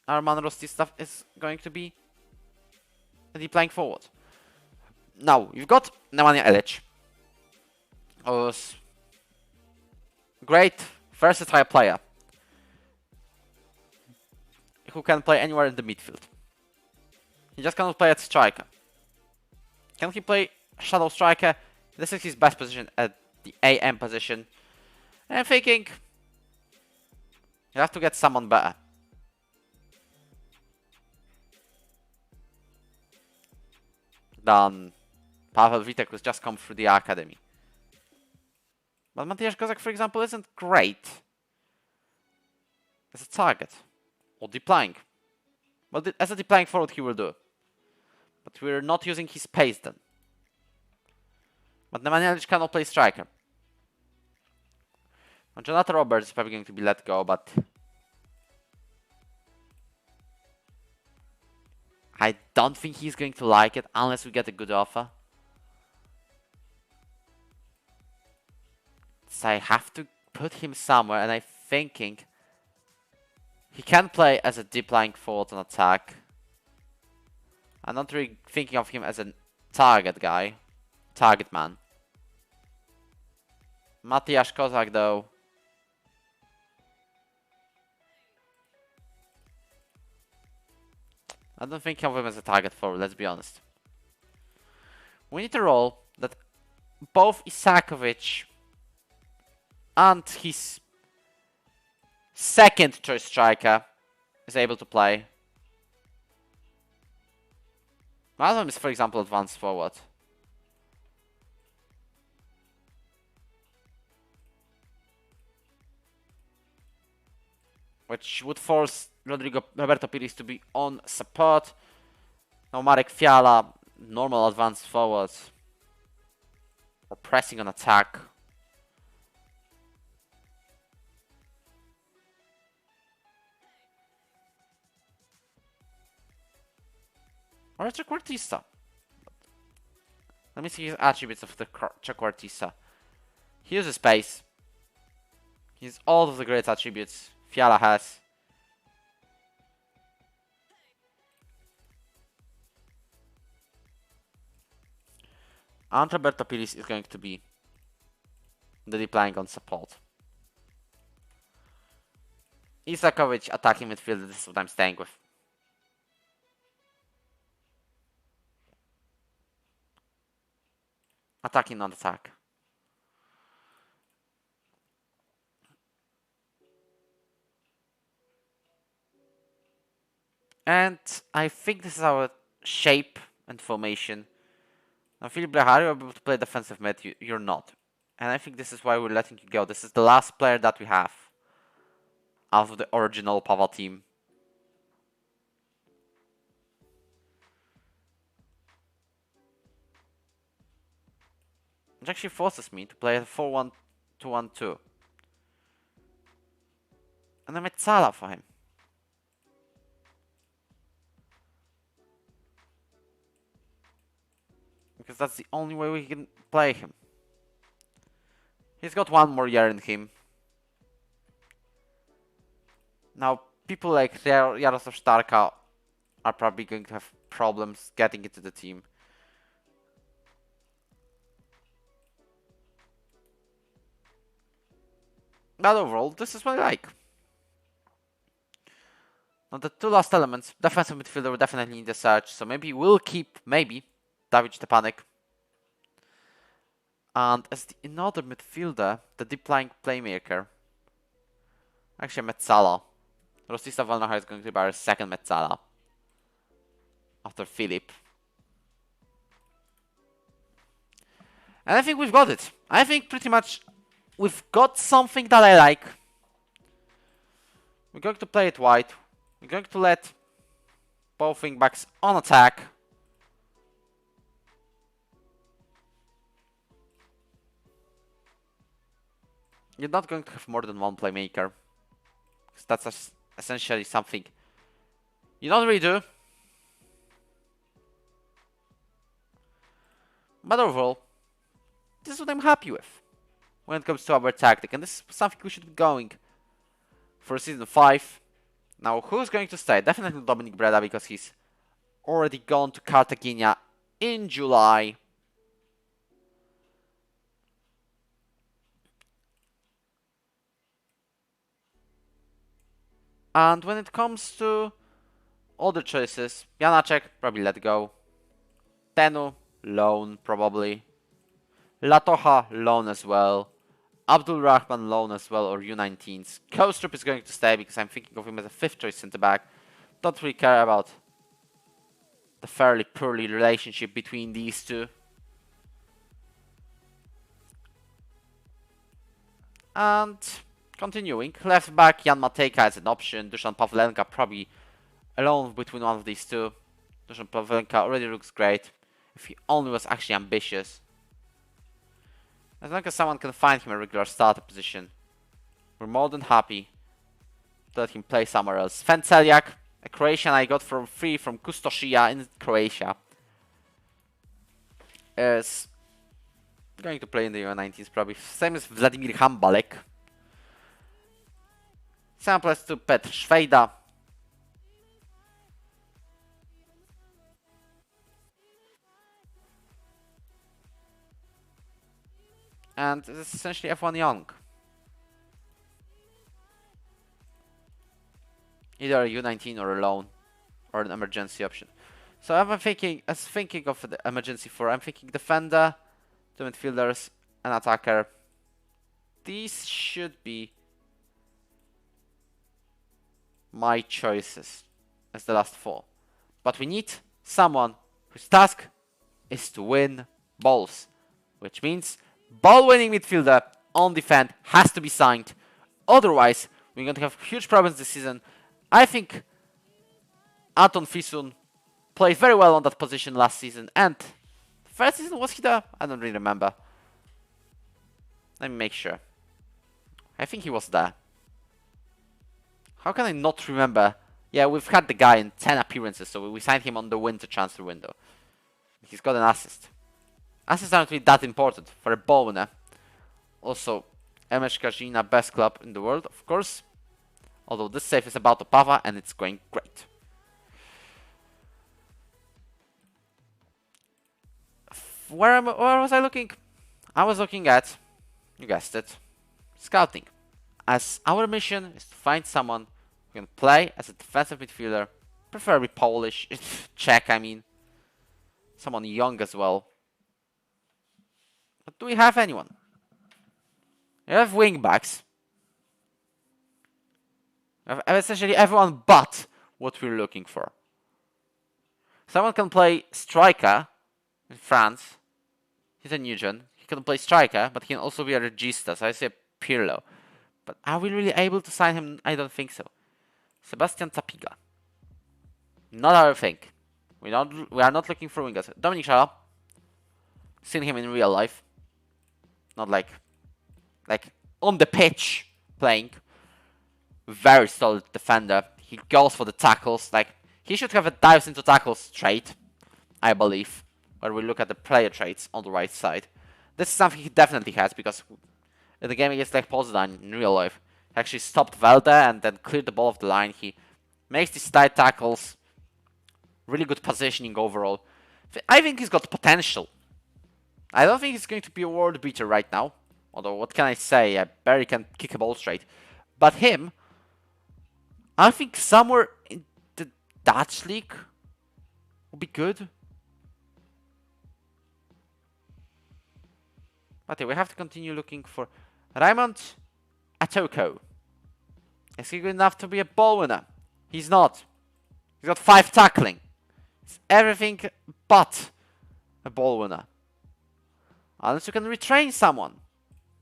Speaker 1: our man Rostislav is going to be deploying forward. Now, you've got Nemanja Elic, who's great, versatile player who can play anywhere in the midfield. He just cannot play at striker. Can he play Shadow Striker? This is his best position at the AM position. And I'm thinking you have to get someone better. Than Pavel Vitek, who's just come through the academy. But Mateusz Kozak, for example, isn't great as a target or deploying. Well, as a deploying forward, he will do. But we're not using his pace then. But Nemanja cannot play striker. And Jonathan Roberts is probably going to be let go, but I don't think he's going to like it unless we get a good offer. So I have to put him somewhere, and I'm thinking he can play as a deep lying forward on attack. I'm not really thinking of him as a target guy, target man. Mateusz Kozak though. I don't think of him as a target forward, let's be honest. We need a role that both Isakovic and his second choice striker is able to play. One of them is, for example, advanced forward. Which would force Roberto Pires to be on support. Now Marek Fiala, normal advanced forward. Or pressing on attack. Or a trequartista. Let me see his attributes of the trequartista. He uses pace. He has all of the great attributes Fiala has. And Roberto Pires is going to be the deploying on support. Isakovic attacking midfield, this is what I'm staying with. Attacking on attack. And I think this is our shape and formation. Now, Filip Blechary, you're able to play defensive mid, you're not. And I think this is why we're letting you go. This is the last player that we have out of the original Pavel team. Which actually forces me to play a 4-1-2-1-2. And I made Salah for him. Because that's the only way we can play him. He's got one more year in him. Now, people like Jarosław Starka are probably going to have problems getting into the team. But overall, this is what I like. Now, the two last elements, defensive midfielder, we definitely need a search. So maybe we'll keep, David Stepanek. And as another midfielder, the deep lying playmaker. Actually, Metzala. Rostislav Valnoha is going to be our second Metzala. After Filip. And I think we've got it. I think pretty much we've got something that I like. We're going to play it wide. We're going to let both wingbacks on attack. You're not going to have more than one playmaker. Because that's essentially something you don't really do. But overall, this is what I'm happy with when it comes to our tactic. And this is something we should be going for season 5. Now, who's going to stay? Definitely Dominic Breda, because he's already gone to Cartagena in July. And when it comes to other choices, Janacek, probably let go. Tenu, loan, probably. Latoha loan as well. Abdul Rahman loan as well, or U19s. Kostrup is going to stay because I'm thinking of him as a 5th choice centre back. Don't really care about the fairly poorly relationship between these two. And continuing, left back Jan Matejka as an option. Dusan Pavlenka probably alone between one of these two. Dusan Pavlenka already looks great if he only was actually ambitious. As long as someone can find him a regular starter position, we're more than happy to let him play somewhere else. Sven Celjak, a Croatian I got for free from Kustošija in Croatia, is going to play in the U19s probably. Same as Vladimir Hambalek. Same applies to Petr Švejda. And this is essentially F1 Young. Either a U19 or a loan or an emergency option. So I'm thinking of the emergency 4. I'm thinking defender, 2 midfielders, an attacker. These should be my choices as the last 4. But we need someone whose task is to win balls, which means ball-winning midfielder on defend has to be signed. Otherwise, we're going to have huge problems this season. I think Anton Fisun played very well on that position last season. And first season, was he there? I don't really remember. Let me make sure. I think he was there. How can I not remember? Yeah, we've had the guy in 10 appearances, so we signed him on the winter transfer window. He's got an assist. Assists aren't really that important for a ball winner. Also, MH Kazina, best club in the world, of course. Although this save is about Opava and it's going great. Where was I looking? I was looking at, you guessed it, scouting. As our mission is to find someone who can play as a defensive midfielder, preferably Polish, Czech, I mean. Someone young as well. But do we have anyone? We have wingbacks. We have essentially everyone but what we're looking for. Someone can play striker in France. He's a Nugent. He can play striker, but he can also be a regista, so I say Pirlo. But are we really able to sign him? I don't think so. Sebastian Zapiga. Not our thing. We are not looking for wingers. Dominic Sala. Seen him in real life. Not like on the pitch playing. Very solid defender. He goes for the tackles. Like, he should have a dives into tackles trait, I believe. Where we look at the player traits on the right side. This is something he definitely has, because in the game against Lech Poznan in real life, he actually stopped Velde and then cleared the ball off the line. He makes these tight tackles. Really good positioning overall. I think he's got potential. I don't think he's going to be a world beater right now. Although, what can I say? I barely can kick a ball straight. But him, I think somewhere in the Dutch league would be good. But we have to continue looking for Raymond Atoko. Is he good enough to be a ball winner? He's not. He's got 5 tackling. It's everything but a ball winner. Unless you can retrain someone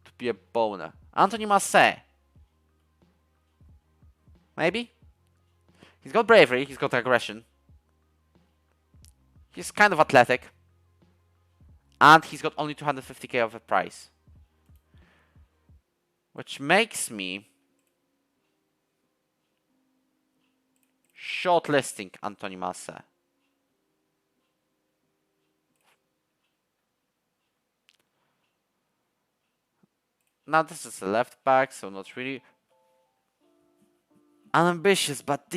Speaker 1: to be a ball winner. Anthony Massé. Maybe? He's got bravery, he's got aggression. He's kind of athletic. And he's got only 250k of a price. Which makes me shortlisting Anthony Massé. Now this is a left back, so not really unambitious, but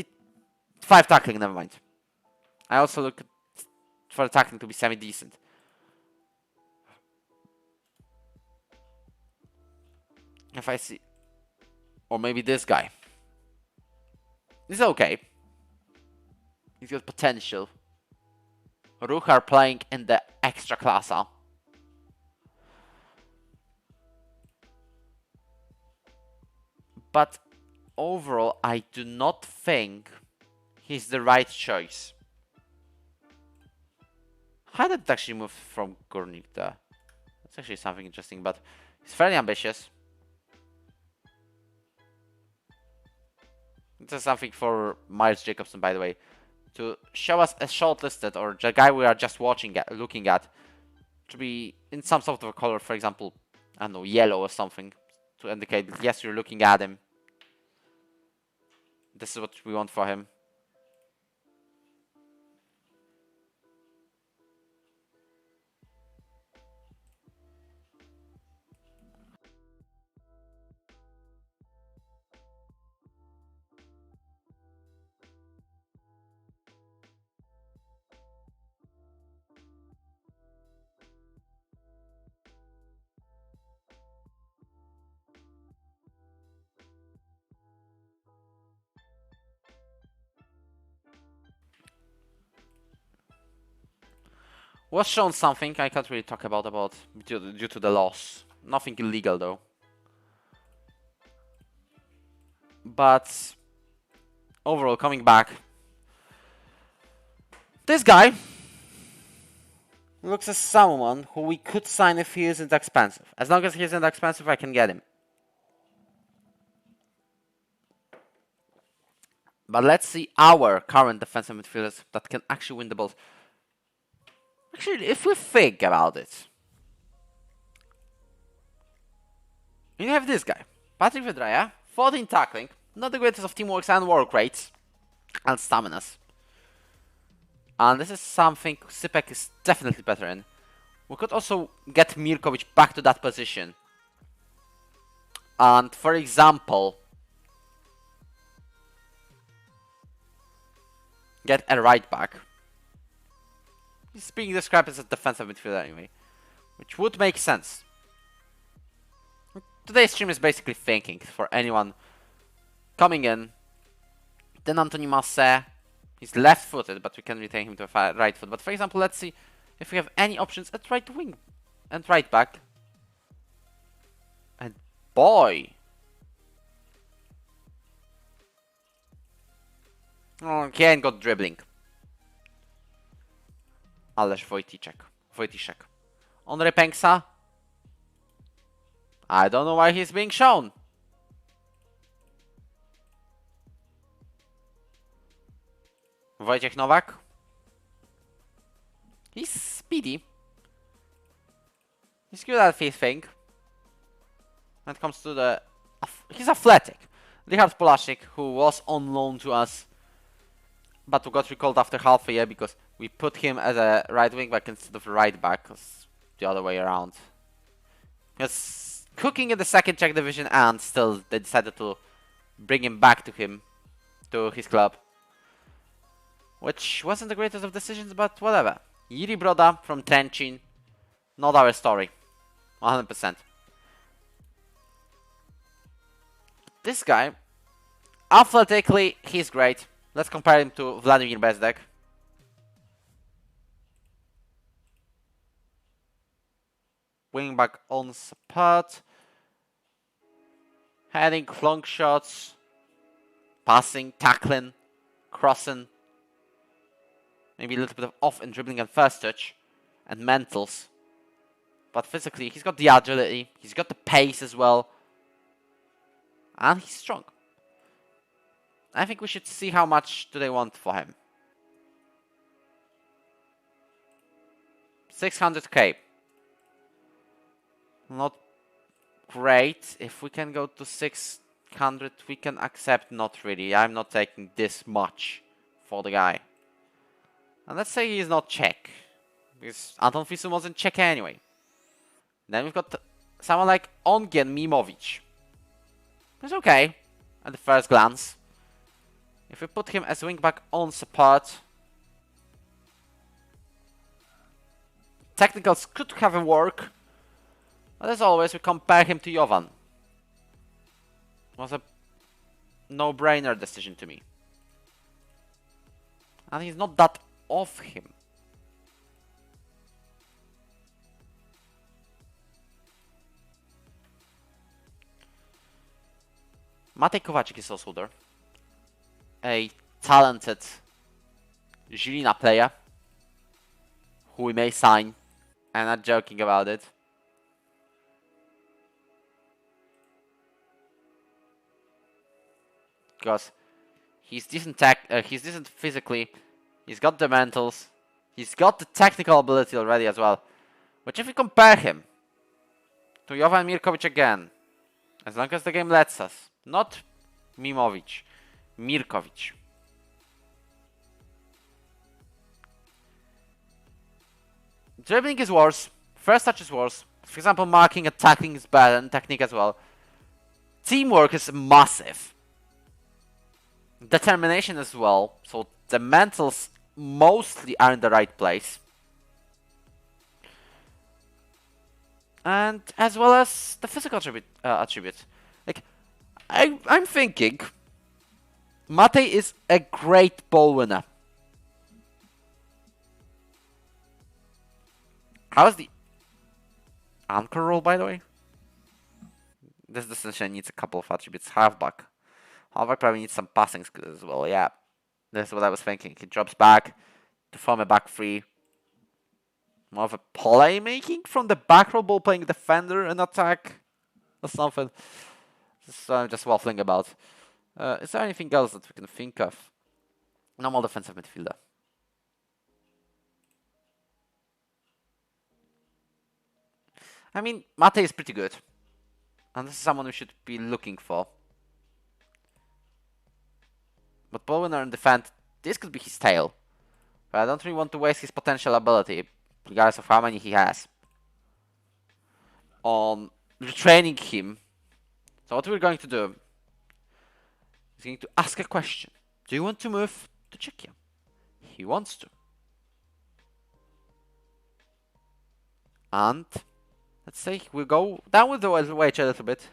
Speaker 1: 5 tackling, never mind. I also look for the tackling to be semi-decent. If I see... Or maybe this guy. He's okay. He's got potential. Ruchar playing in the Extra Klasa. But overall, I do not think he's the right choice. How did it actually move from Górnik there? That's actually something interesting, but he's fairly ambitious. This is something for Miles Jacobson, by the way, to show us a shortlisted or the guy we are just looking at, to be in some sort of a color, for example, I don't know, yellow or something, to indicate that yes, you're looking at him. This is what we want for him. Was shown something I can't really talk about due to the loss. Nothing illegal though. But overall, coming back, this guy looks as someone who we could sign if he isn't expensive. As long as he isn't expensive, I can get him. But let's see our current defensive midfielders that can actually win the balls. Actually, if we think about it, you have this guy, Patrick Vydra, 14 tackling, not the greatest of teamworks and work rates, and staminas. And this is something Sipek is definitely better in. We could also get Mirkovic back to that position. And for example, get a right back. He's being described as a defensive midfielder anyway, which would make sense. Today's stream is basically thinking for anyone coming in. Then Anthony Masse, he's left-footed, but we can retain him to a right foot. But for example, let's see if we have any options at right wing and right back. And boy, oh, he ain't got dribbling. Ależ Wojciech. On Repengsa. I don't know why he's being shown. Wojciech Nowak. He's speedy. He's good at his thing. When it comes to the... He's athletic. Richard Polaszczyk, who was on loan to us, but who got recalled after half a year because we put him as a right wing back instead of a right back, because the other way around. He was cooking in the second Czech division, and still they decided to bring him back to his club. Which wasn't the greatest of decisions, but whatever. Jiri Broda from Trencin, not our story. 100%. This guy, athletically, he's great. Let's compare him to Vladimir Bezdek. Wing back on support. Heading, long shots. Passing, tackling, crossing. Maybe a little bit of off in dribbling and first touch. And mentals. But physically, he's got the agility. He's got the pace as well. And he's strong. I think we should see how much do they want for him. 600k. Not great. If we can go to 600, we can accept. Not really. I'm not taking this much for the guy. And let's say he's not Czech. Because Anton Fisu wasn't Czech anyway. Then we've got someone like Ongen Mimovic. It's okay at the first glance. If we put him as wingback on support, technicals could have a work, but as always we compare him to Jovan. It was a no-brainer decision to me. And he's not that off him. Matej Kovacic is also there. A talented Žilina player who we may sign. I'm not joking about it. Because he's decent he's decent physically. He's got the mentals. He's got the technical ability already as well. But if we compare him to Jovan Mirkovic again, as long as the game lets us, not Mimovic, Mirkovic. Dribbling is worse. First touch is worse. For example, marking and tackling is better, and technique as well. Teamwork is massive. Determination as well. So the mentals mostly are in the right place. And as well as the physical attributes. Like, I'm thinking Matej is a great ball winner. How's the anchor role, by the way? This decision needs a couple of attributes. Halfback. Halfback probably needs some passing skills as well, yeah. That's what I was thinking. He drops back to form a back three. More of a playmaking from the back row, ball playing defender and attack or something. This I'm just waffling about. Is there anything else that we can think of? Normal defensive midfielder. I mean, Matej is pretty good. And this is someone we should be looking for. But ball winner and defend, this could be his tail. But I don't really want to waste his potential ability, regardless of how many he has, on retraining him. So what we're going to do is going to ask a question. Do you want to move to Czechia? He wants to. And let's say we'll go down with the wage a little bit.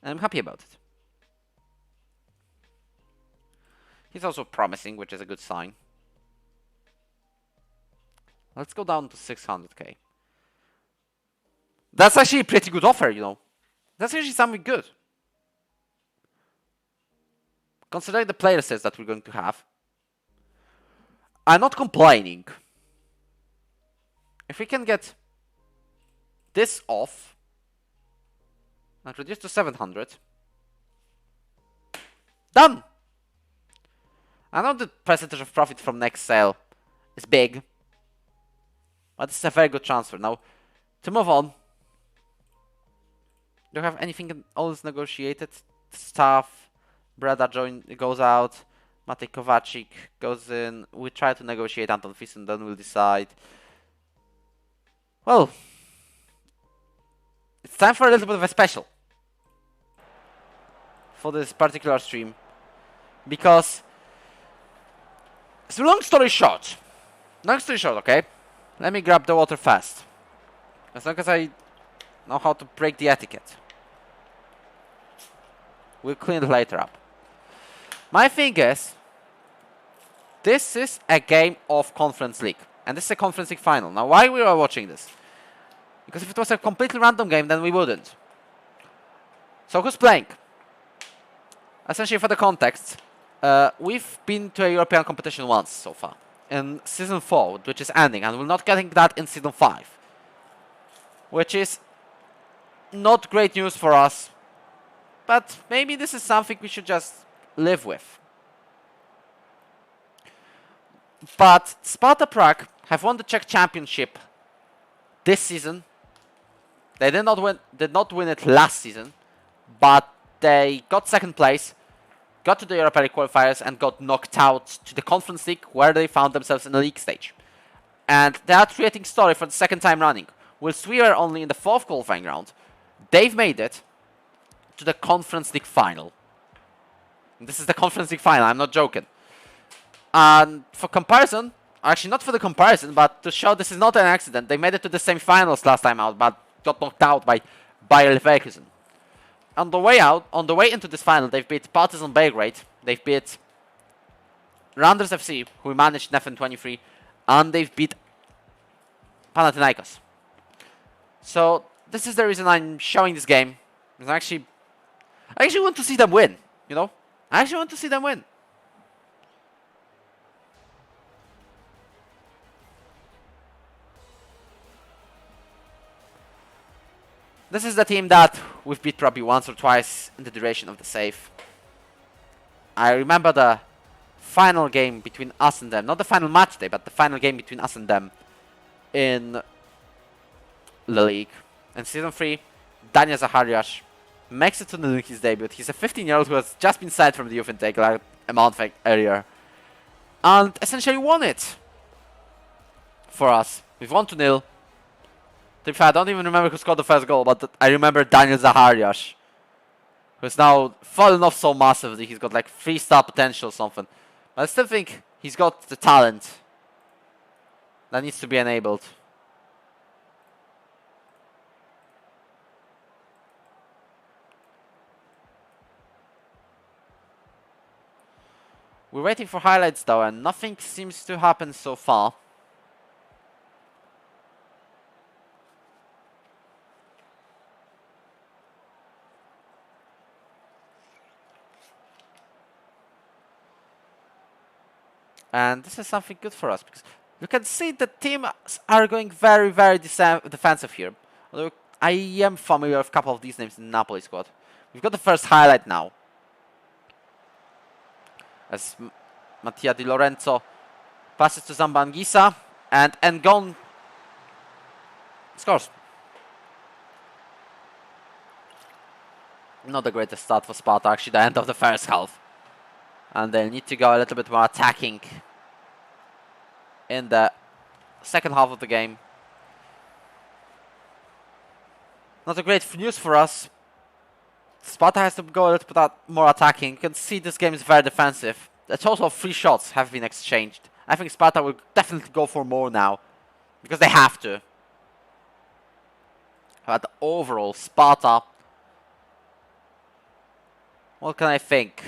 Speaker 1: And I'm happy about it. He's also promising, which is a good sign. Let's go down to 600k. That's actually a pretty good offer, you know. That's actually something good. Considering the player sets that we're going to have. I'm not complaining. If we can get this off and reduce to 700. Done! I know the percentage of profit from next sale is big, but it's a very good transfer. Now, to move on, do you have anything else negotiated? Staff, Breda goes out, Matej Kovacic goes in. We try to negotiate Anton Fison, then we'll decide. Well, it's time for a little bit of a special for this particular stream, because so long story short, okay? Let me grab the water fast. As long as I know how to break the etiquette. We'll clean it later up. My thing is, this is a game of Conference League. And this is a Conference League final. Now, why we are watching this? Because if it was a completely random game, then we wouldn't. So who's playing? Essentially, for the context, we've been to a European competition once so far. In Season 4, which is ending. And we're not getting that in Season 5. Which is not great news for us. But maybe this is something we should just live with. But Sparta Prague have won the Czech Championship this season. They did not win it last season, but they got second place, got to the Europa League qualifiers, and got knocked out to the Conference League, where they found themselves in the league stage. And they are creating story for the second time running. Whilst we are only in the fourth qualifying round, they've made it to the Conference League final. And this is the Conference League final, I'm not joking. And for comparison, actually not for the comparison, but to show this is not an accident, they made it to the semi-finals last time out, but got knocked out by Bayer Leverkusen. On the way into this final, they've beat Partizan Belgrade, they've beat Randers FC, who managed in FM24, and they've beat Panathinaikos. So this is the reason I'm showing this game. Because I actually want to see them win, you know? I actually want to see them win. This is the team that we've beat probably once or twice in the duration of the save. I remember the final game between us and them. Not the final match day, but the final game between us and them in the league. In Season 3, Daniel Zachariasz makes it to his debut. He's a 15-year-old who has just been signed from the youth intake like a month earlier. And essentially won it for us. We've won 2-0. To be fair, I don't even remember who scored the first goal, but I remember Daniel Zachariasz, who's now fallen off so massively. He's got like 3-star potential or something. But I still think he's got the talent that needs to be enabled. We're waiting for highlights though, and nothing seems to happen so far. And this is something good for us, because you can see the team are going very, very defensive here. Although I am familiar with a couple of these names in the Napoli squad. We've got the first highlight now, as Mattia Di Lorenzo passes to Zambanguisa, and Ngon scores. Not the greatest start for Sparta, actually, the end of the first half. And they'll need to go a little bit more attacking in the second half of the game. Not a great news for us. Sparta has to go a little bit more attacking. You can see this game is very defensive. A total of 3 shots have been exchanged. I think Sparta will definitely go for more now, because they have to. But overall, Sparta, what can I think?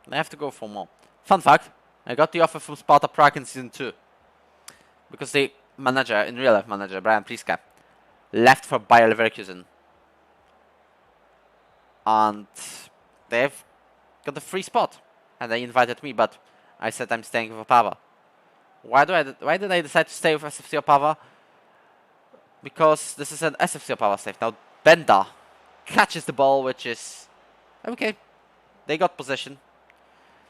Speaker 1: They have to go for more. Fun fact, I got the offer from Sparta Prague in Season 2. Because the manager, in real life manager, Brian Pliska, left for Bayer Leverkusen. And they've got a free spot. And they invited me, but I said I'm staying with Opava. Why did I decide to stay with SFC Opava? Because this is an SFC Opava save. Now Benda catches the ball, which is okay. They got possession.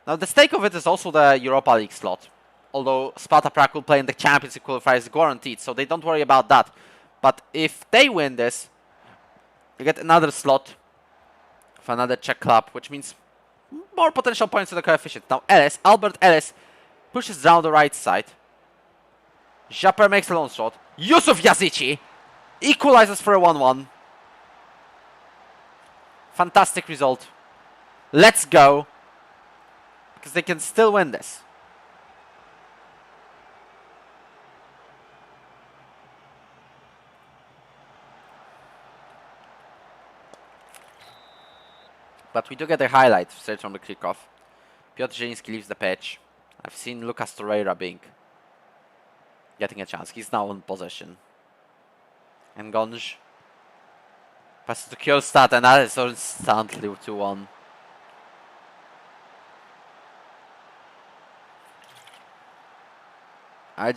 Speaker 1: Now the stake of it is also the Europa League slot. Although Sparta Prague will play in the Champions League qualifiers guaranteed, so they don't worry about that. But if they win this, they get another slot for another Czech club, which means more potential points to the coefficient. Now Albert Ellis pushes down the right side. Japer makes a long shot. Yusuf Yazici equalizes for a 1-1. Fantastic result. Let's go. Because they can still win this. But we do get a highlight straight from the kickoff. Piotr Zieliński leaves the pitch. I've seen Lucas Torreira getting a chance. He's now in possession. And Gonj passes to Kjellstad, and that is instantly 2-1. I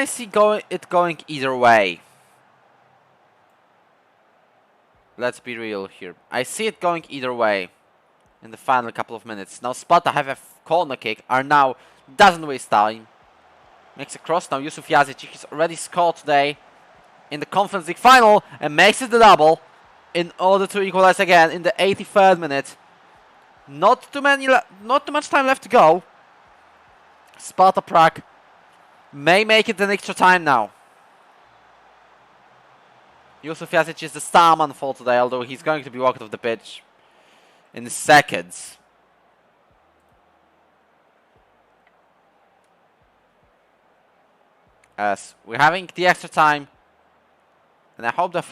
Speaker 1: see it going either way. Let's be real here. I see it going either way in the final couple of minutes. Now Sparta have a corner kick. Arnau doesn't waste time. Makes a cross. Now Yusuf Yazici, he's already scored today in the Conference League final and makes it the double in order to equalize again in the 83rd minute. Not too much time left to go. Sparta Prague may make it an extra time now. Yusuf Yazic is the star man for today, although he's going to be walked off the pitch in seconds. As we're having the extra time, and I hope the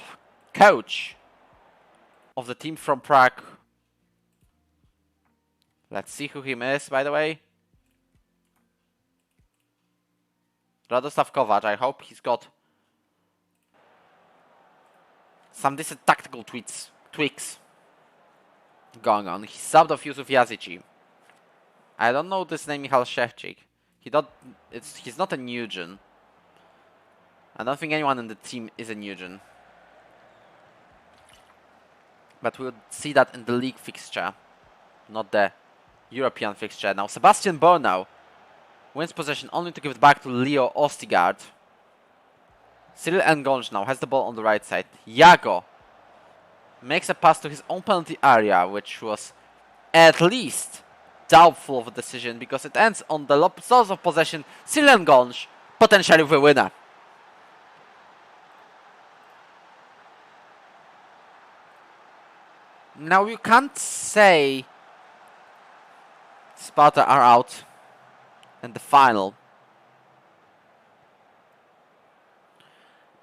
Speaker 1: coach of the team from Prague, let's see who him is, by the way. Radoslav Kovac, I hope he's got some decent tactical tweaks going on. He subbed off Yusuf Yazici. I don't know this name, Michal Shevchik. He's not a Nugent. I don't think anyone in the team is a Nugent. But we'll see that in the league fixture, not the European fixture. Now Sebastian Bornau wins possession only to give it back to Leo Ostigard. Cyril Ngonge now has the ball on the right side. Jago makes a pass to his own penalty area, which was at least doubtful of a decision because it ends on the source of possession. Cyril Ngonge potentially the winner. Now you can't say Sparta are out in the final.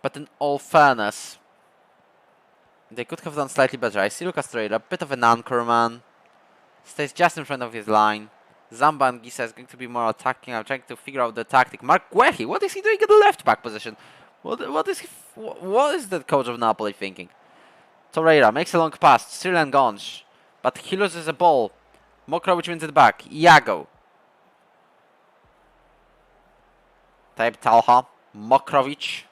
Speaker 1: But in all fairness, they could have done slightly better. I see Lucas Torreira, a bit of an anchor man. Stays just in front of his line. Zamba and Gisa is going to be more attacking. I'm trying to figure out the tactic. Mark Guehi, what is he doing in the left back position? What is the coach of Napoli thinking? Torreira makes a long pass. Cyril Ngonge. But he loses the ball. Mokrovic wins it back. Iago. Tayyip Talha. Mokrovic.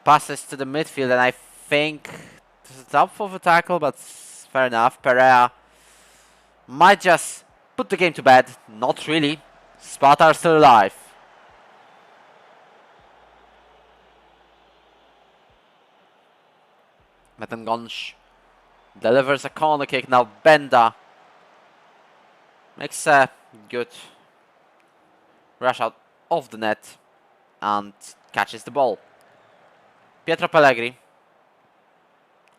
Speaker 1: Passes to the midfield, and I think this is up for the tackle, but fair enough. Perea might just put the game to bed. Not really. Sparta are still alive. Ngonge delivers a corner kick. Now Benda makes a good rush out of the net and catches the ball. Pietro Pellegrini.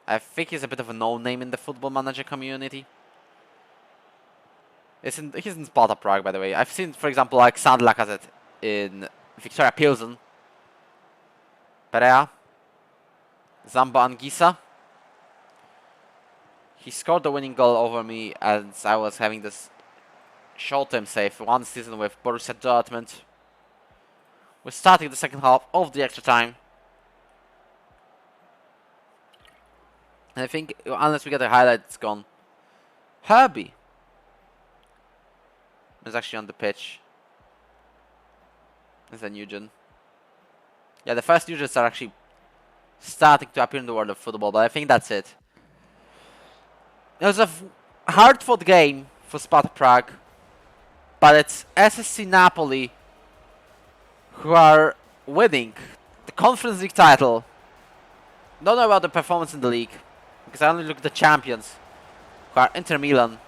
Speaker 1: I think he's a bit of a no-name in the Football Manager community. He's in Sparta Prague, by the way. I've seen, for example, Alexander Lacazette in Victoria Pilsen. Perea. Zamba Anguissa. He scored the winning goal over me as I was having this short-term save one season with Borussia Dortmund. We're starting the second half of the extra time. And I think, unless we get a highlight, it's gone. Herbie is actually on the pitch. Is a Nugent. Yeah, the first Nugents are actually starting to appear in the world of football, but I think that's it. It was a hard-fought game for Sparta Prague, but it's SSC Napoli who are winning the Conference League title. Don't know about the performance in the league, because I only look at the champions, who are Inter Milan.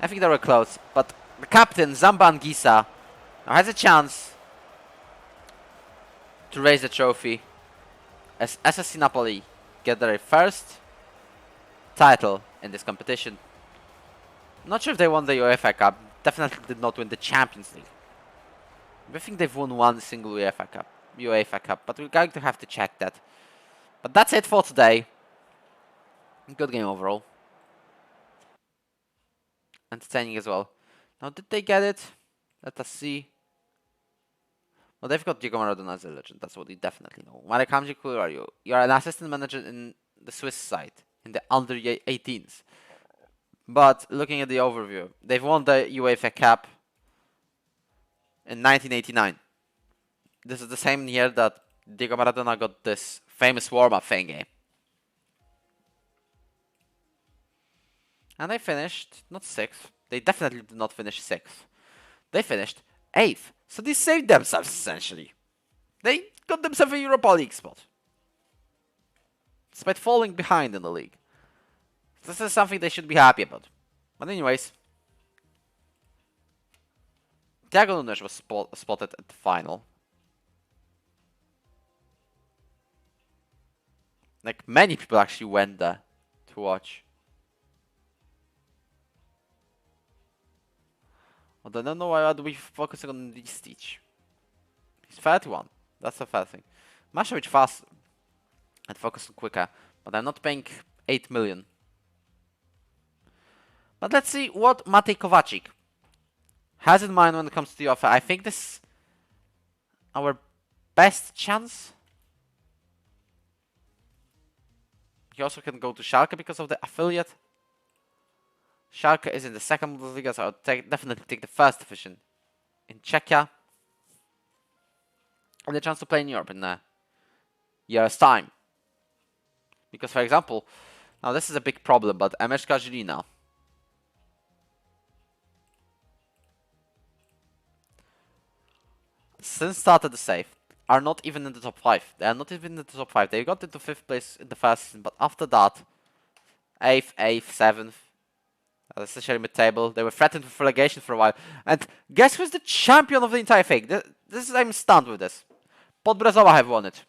Speaker 1: I think they were close, but the captain, Zamba Anguissa, now has a chance to raise the trophy as SSC Napoli get their first title in this competition. Not sure if they won the UEFA Cup. Definitely did not win the Champions League. I think they've won one single UEFA Cup, but we're going to have to check that. But that's it for today. Good game overall. Entertaining as well. Now, did they get it? Let us see. Well, they've got Diego Maradona as a legend. That's what we definitely know. Marek Hamzik, who are you? You are an assistant manager in the Swiss side, in the under-18s. But looking at the overview, they've won the UEFA Cup in 1989. This is the same year that Diego Maradona got this famous warm-up thingy. And they finished, not 6th. They definitely did not finish 6th. They finished 8th. So they saved themselves, essentially. They got themselves a Europa League spot. Despite falling behind in the league. This is something they should be happy about. But anyways. Thiago Nunes was spotted at the final. Like, many people actually went there to watch. But I don't know why I'd be focusing on this Stitch. He's 31. That's the first thing. Maszovic fast and focus on quicker. But I'm not paying 8 million. But let's see what Matej Kovacic has in mind when it comes to the offer. I think this is our best chance. He also can go to Schalke because of the affiliate. Schalke is in the second Bundesliga, so I'll definitely take the first division in Czechia. And the chance to play in Europe in a year's time. Because, for example, now this is a big problem, but MSK Žilina since started the save are not even in the top 5. They are not even in the top 5. They got into 5th place in the first season, but after that, 8th, 7th, essentially mid-table. They were threatened with relegation for a while. And guess who's the champion of the entire thing? I'm stunned with this. Podbrezova have won it.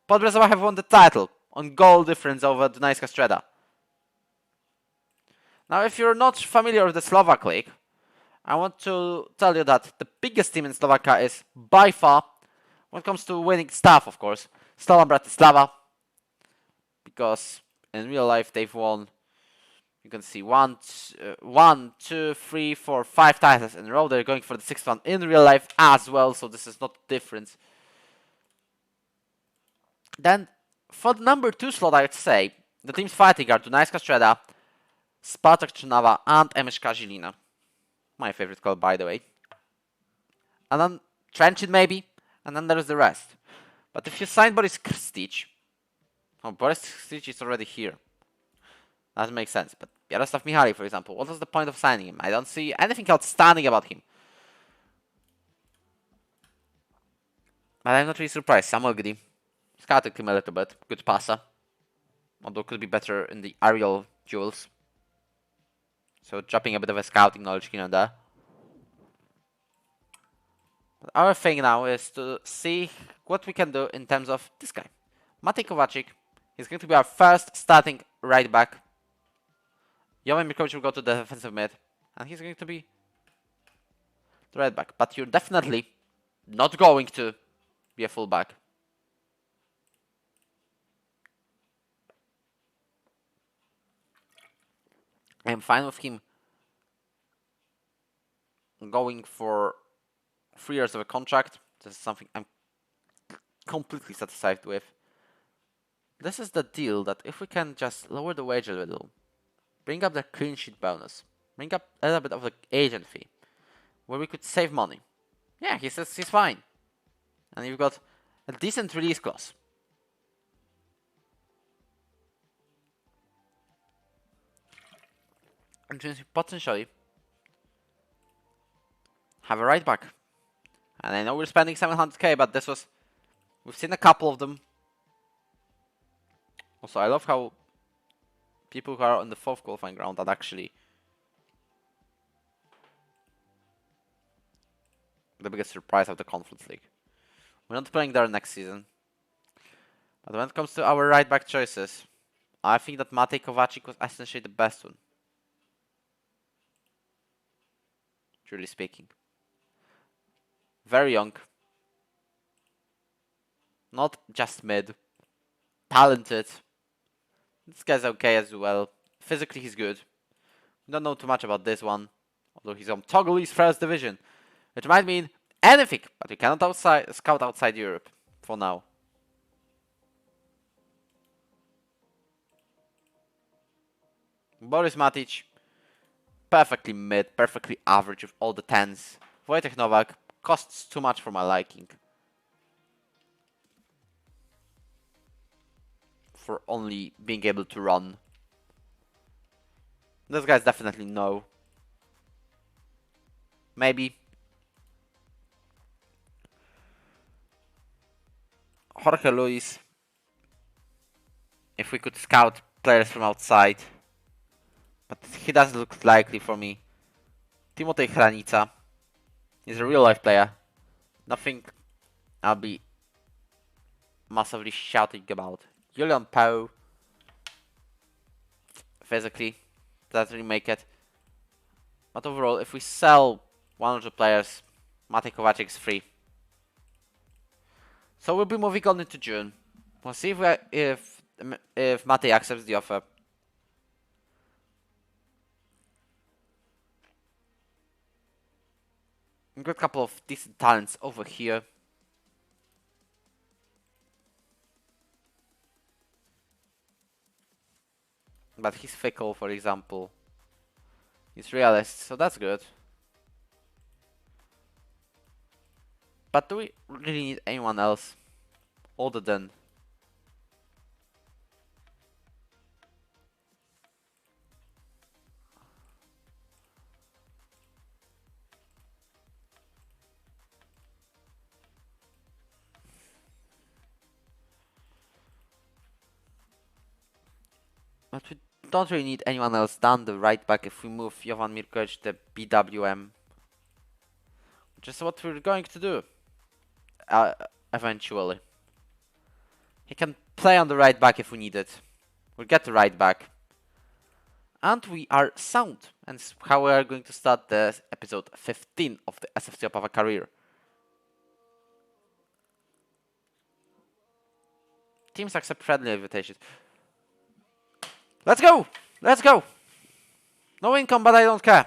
Speaker 1: Podbrezova have won the title on goal difference over Dunajska Streda. Now, if you're not familiar with the Slovak League, I want to tell you that the biggest team in Slovakia is by far, when it comes to winning stuff, of course, Slovan Bratislava. Because in real life they've won, you can see 1, 2, 3, 4, 5 titles in a row. They're going for the 6th one in real life as well, so this is not different. Then, for the number 2 slot, I would say, the teams fighting are Dunajska Streda, Spartak Trnava, and MSK Žilina. My favorite club, by the way. And then Trenčín maybe, and then there's the rest. But if you sign Boris Krstić, Boris Krstić is already here. Doesn't make sense. But Jaroslav Mihalik, for example, what was the point of signing him? I don't see anything outstanding about him. But I'm not really surprised. Samuel Gdy scouted him a little bit. Good passer. Although could be better in the aerial duels. So dropping a bit of a scouting knowledge here and there. But our thing now is to see what we can do in terms of this guy. Matej Kovacic. He's going to be our first starting right back. Jovan Mirkovic will go to the defensive mid. And he's going to be the right back. But you're definitely not going to be a full back. I'm fine with him going for 3 years of a contract. This is something I'm completely satisfied with. This is the deal that if we can just lower the wage a little, bring up the clean sheet bonus, bring up a little bit of the agent fee, where we could save money. Yeah, he says he's fine. And you've got a decent release clause. And potentially have a right back. And I know we're spending 700k, but this was... We've seen a couple of them. Also, I love how people who are on the 4th qualifying round are actually the biggest surprise of the Conference League. We're not playing there next season. But when it comes to our right back choices, I think that Matej Kovacic was essentially the best one. Truly speaking. Very young. Not just mid. Talented. This guy's okay as well. Physically he's good. We don't know too much about this one. Although he's on Togolese first division. Which might mean anything. But we cannot scout outside Europe. For now. Boris Matic. Perfectly mid. Perfectly average with all the 10s. Wojtek Nowak. Costs too much for my liking. For only being able to run. This guy's definitely no. Maybe. Jorge Luis. If we could scout players from outside. But he doesn't look likely for me. Timotej Hranica. He's a real life player. Nothing I'll be massively shouting about. Julian Pau. Physically, doesn't really make it. But overall, if we sell one of the players, Matej Kovacic is free. So we'll be moving on into June. We'll see if Matej accepts the offer. We've got a couple of decent talents over here. But he's fickle, for example. He's realist, so that's good. But do we really need anyone else other than... But we don't really need anyone else down the right back if we move Jovan Mirkovic to BWM. Which is what we're going to do. Eventually. He can play on the right back if we need it. We'll get the right back. And we are sound. And it's how we are going to start the episode 15 of the SFC Opava career. Teams accept friendly invitations. Let's go! Let's go! No income, but I don't care.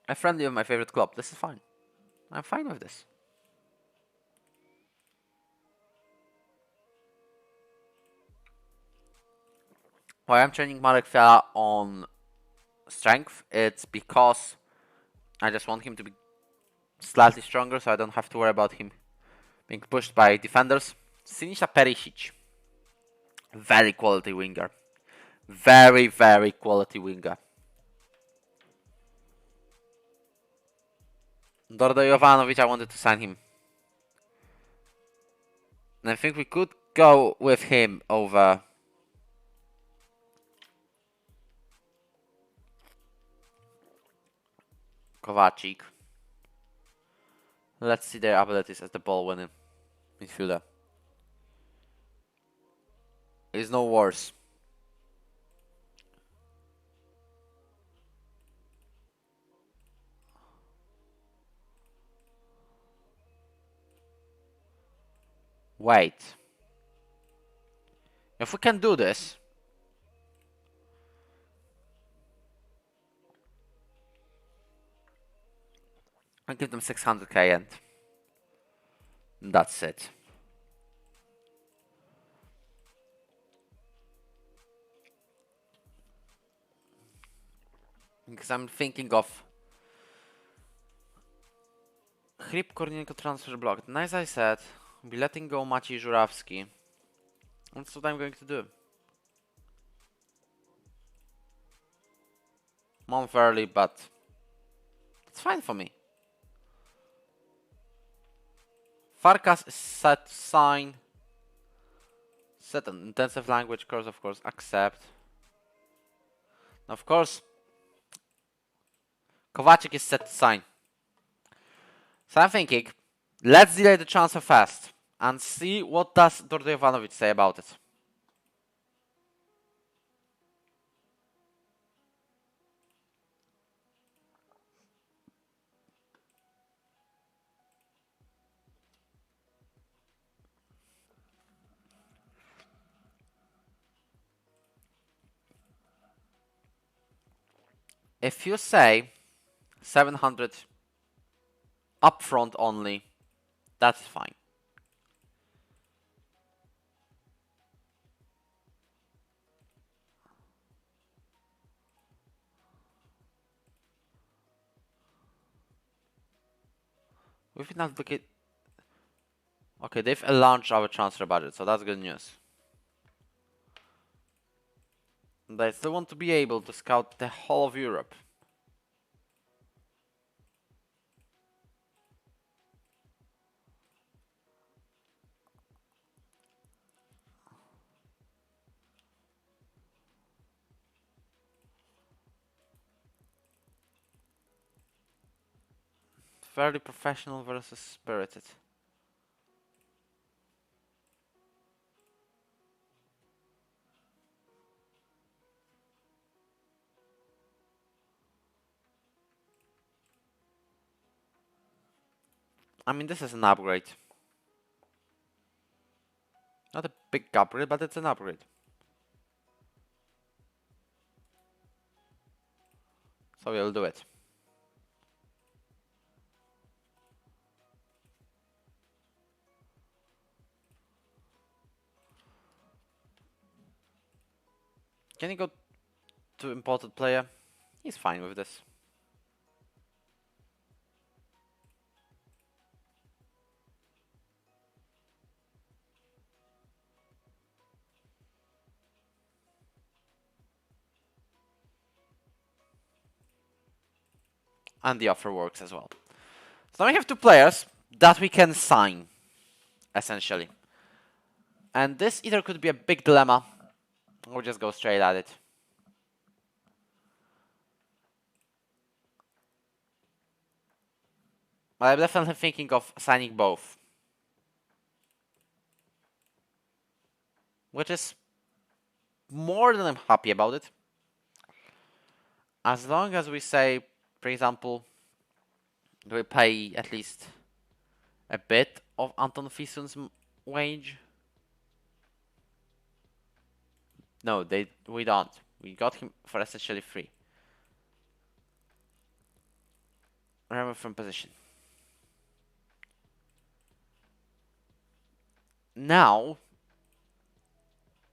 Speaker 1: A friendly of my favorite club. This is fine. I'm fine with this. Why I'm training Marek Fiala on strength, it's because I just want him to be slightly stronger so I don't have to worry about him being pushed by defenders. Sinisa Perisic. Very quality winger. Very, very quality winger. Dordo Jovanovic, I wanted to sign him. And I think we could go with him over Kovacic. Let's see their abilities as the ball winning midfielder. Is no worse. Wait. If we can do this, I'll give them 600k and that's it. Because I'm thinking of Chrip Kornienko transfer blocked. And as I said, I'll be letting go Maciej Żurawski. That's what I'm going to do. Month early, but it's fine for me. Farkas is set to sign. Set an intensive language course, of course, accept. Of course, Kovacic is set to sign. So I'm thinking, let's delay the transfer fast and see what does Dordo Jovanovic say about it. If you say 700 upfront only, that's fine. We've been advocating. Okay, they've launched our transfer budget, so that's good news. They still want to be able to scout the whole of Europe. Fairly professional versus spirited. I mean, this is an upgrade. Not a big upgrade, but it's an upgrade. So we'll do it. Can you go to imported player? He's fine with this. And the offer works as well. So now we have 2 players that we can sign, essentially. And this either could be a big dilemma, or just go straight at it. But I'm definitely thinking of signing both. Which is more than I'm happy about it. As long as we say, for example, we pay at least a bit of Anton Fison's wage. No, we don't. We got him for essentially free. Remove from position. Now,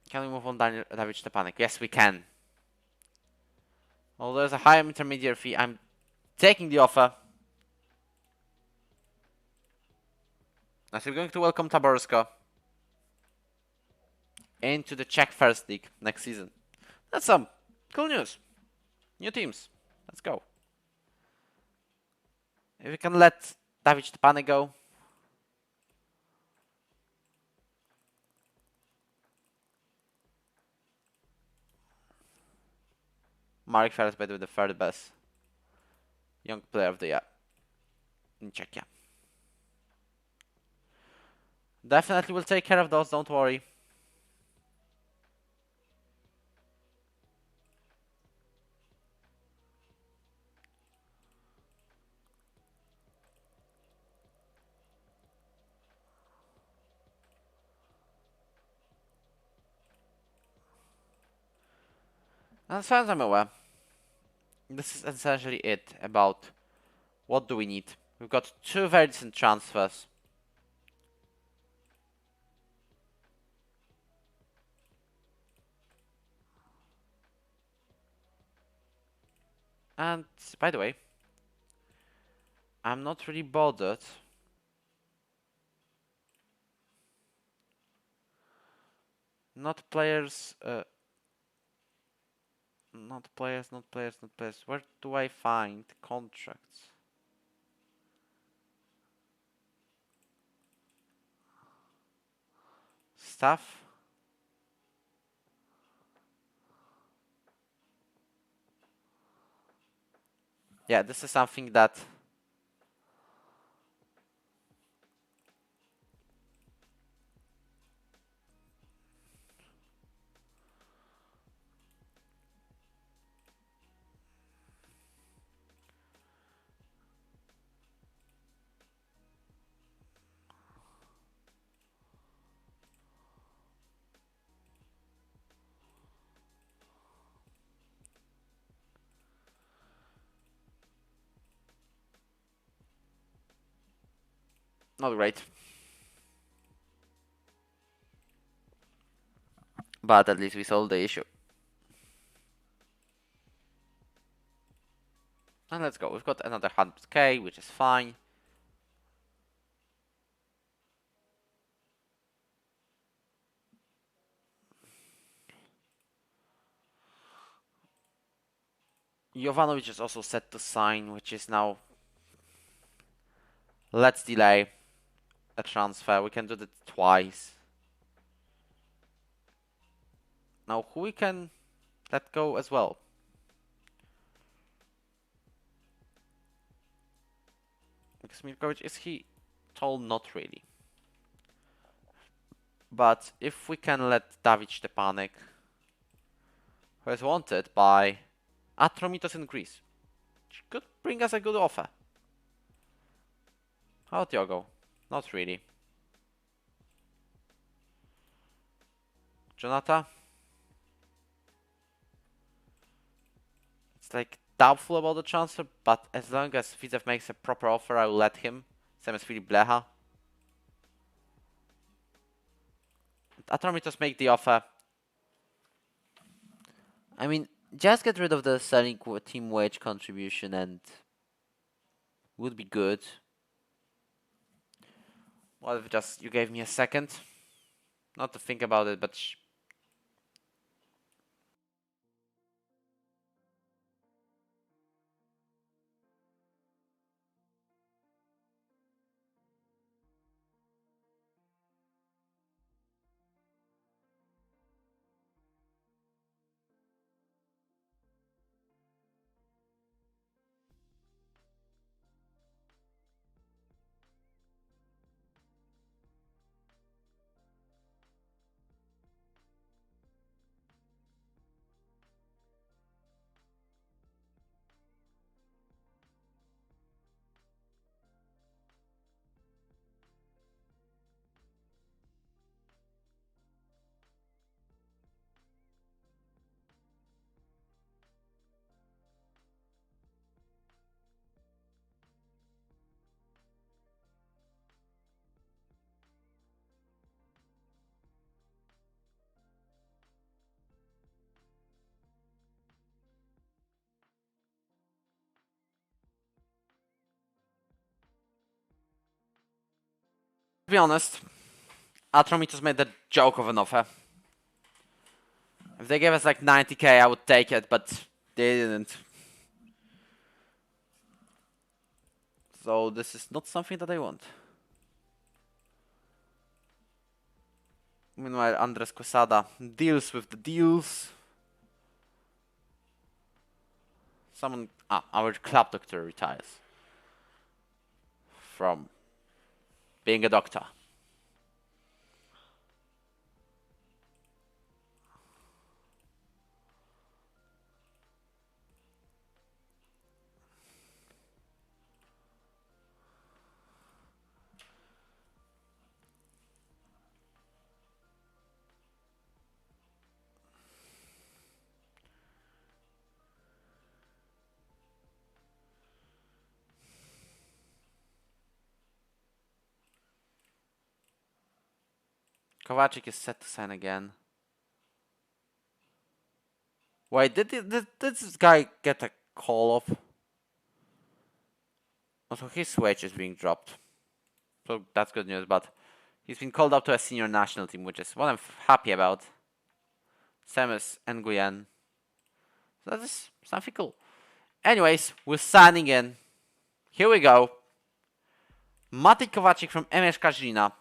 Speaker 1: can we move on David Stepanek? Yes, we can. Although there's a higher intermediate fee, I'm taking the offer. As we're going to welcome Taborska into the Czech First League next season. That's some cool news. New teams. Let's go. If we can let David Stepanek go. Marek Fersbet with the third best young player of the year in Czechia. Definitely will take care of those, don't worry. As far as I'm aware, this is essentially it about what do we need. We've got 2 very decent transfers. And by the way, I'm not really bothered. Not players, not players. Where do I find contracts? Staff? Yeah, this is something that not great. But at least we solved the issue. And let's go. We've got another 100k, which is fine. Jovanovic is also set to sign, which is now... Let's delay a transfer. We can do that twice. Now, who we can let go as well? Because Mirkovic, is he tall? Not really. But if we can let David Stepanek, who is wanted by Atromitos in Greece, which could bring us a good offer. How about Diogo? Not really. Jonata? It's like doubtful about the transfer, but as long as Widzew makes a proper offer, I will let him. Same as Filip Blecha. Atromitos make the offer. I mean, just get rid of the selling team wage contribution and would be good. What if just you gave me a second? Not to think about it, but to be honest, Atromitos made the joke of an offer. If they gave us like 90k, I would take it, but they didn't. So this is not something that I want. Meanwhile, Andres Quesada deals with the deals. Our club doctor retires from being a doctor. Kovacic is set to sign again. Wait, did this guy get a call up? Also, his wage is being dropped. So that's good news, but he's been called up to a senior national team, which is what I'm happy about. Same as Nguyen. So that is something cool. Anyways, we're signing in. Here we go. Matej Kovacic from MSK Žilina.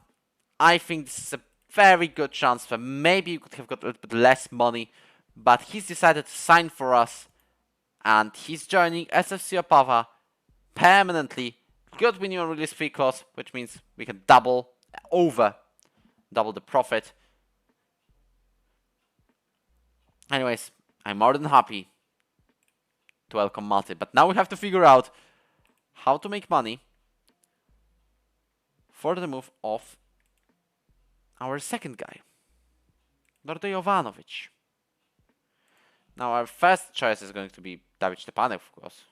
Speaker 1: I think this is a very good transfer. Maybe you could have got a little bit less money, but he's decided to sign for us, and he's joining SFC Opava permanently. Good minimum release fee clause, which means we can double the profit. Anyways, I'm more than happy to welcome Matej, but now we have to figure out how to make money for the move of our second guy, Dordo Jovanovic. Now our first choice is going to be David Stepanek, of course.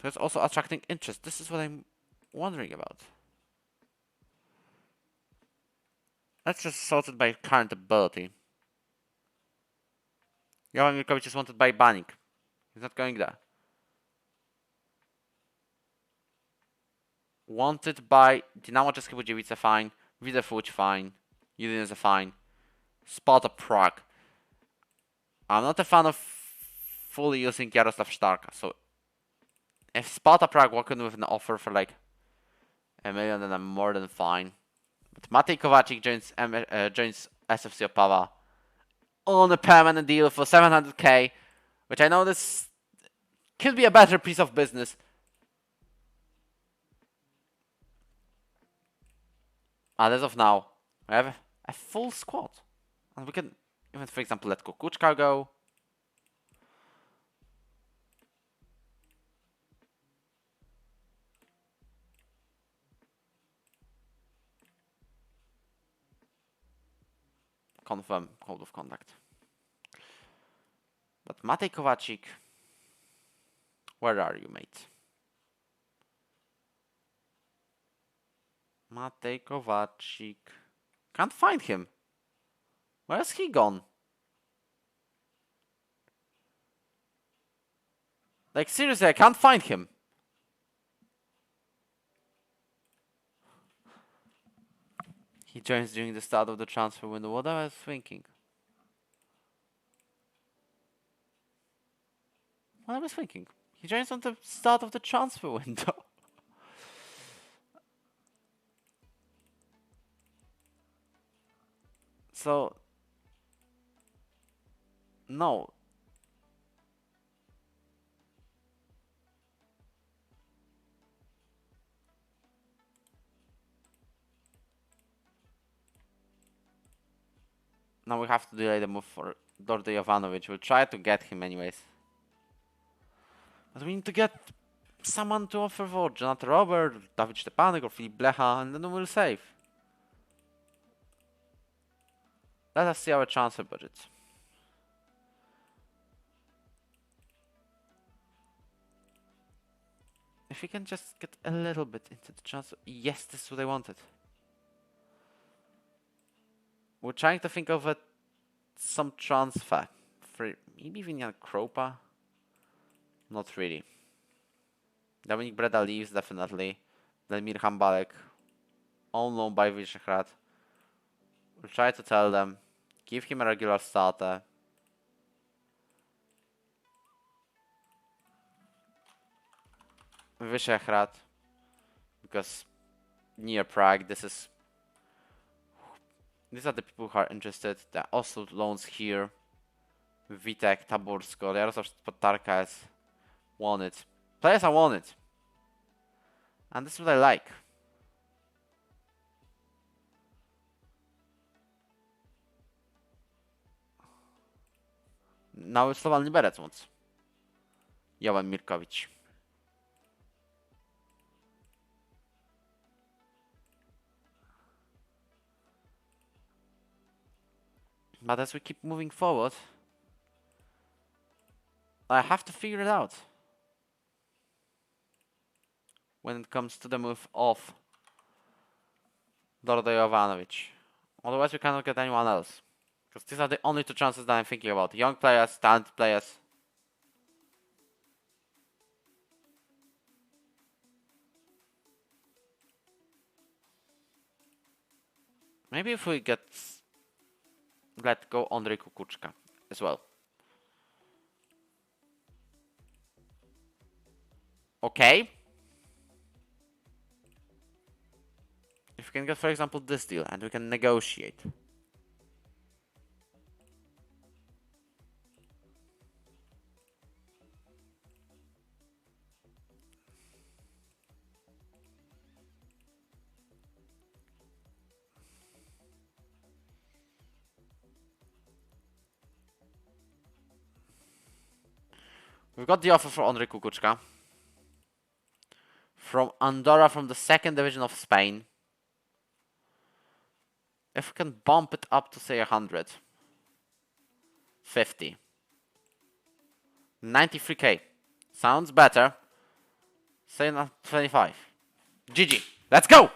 Speaker 1: There's also attracting interest. This is what I'm wondering about. Let's just sort it by current ability. Jovan Milkovic is wanted by Banik. He's not going there. Wanted by Dynamo České Budějovice, fine. Widzew, fine. Udinese, fine. Sparta Prague. I'm not a fan of fully using Jaroslav Starka, so if Sparta Prague walk in with an offer for like $1 million, then I'm more than fine. But Matej Kovacic joins SFC Opava on a permanent deal for 700k, which I know this could be a better piece of business. As of now, we have a full squad. And we can even, for example, let Kukuczka go. Confirm code of conduct. But Matej Kovacic, where are you, mate? Matej Kovacic. Can't find him. Where's he gone? Like, seriously, I can't find him. He joins during the start of the transfer window. What I was thinking. What I was thinking. He joins on the start of the transfer window. So, no. Now we have to delay the move for Dordo Jovanovic. We'll try to get him anyways. But we need to get someone to offer for Jonathan Robert, David Stepanek or Filip Blecha, and then we'll save. Let us see our transfer budget. If we can just get a little bit into the transfer. Yes, this is what I wanted. We're trying to think of some transfer. For maybe even Jan Kropa. Not really. Dominik Breda leaves, definitely. Delmir Hambalek. On loan by Visegrad. We'll try to tell them. Give him a regular starter. Visegrad. Because near Prague, these are the people who are interested. There are also loans here. Vitek, Taborsko, Jarosław Potarka is wanted. Players are wanted. And this is what I like. Now Slovan Liberec wants Jovan Mirkovic. But as we keep moving forward, I have to figure it out. When it comes to the move of Dordo Jovanovic. Otherwise we cannot get anyone else. Because these are the only two chances that I'm thinking about. Young players, talented players. Maybe if we let go Andrzej Kukuczka as well. Okay. If we can get, for example, this deal and we can negotiate. We've got the offer for Andrzej Kukuczka. From Andorra, from the second division of Spain. If we can bump it up to, say, 100. 50. 93k. Sounds better. Say 25. GG. Let's go!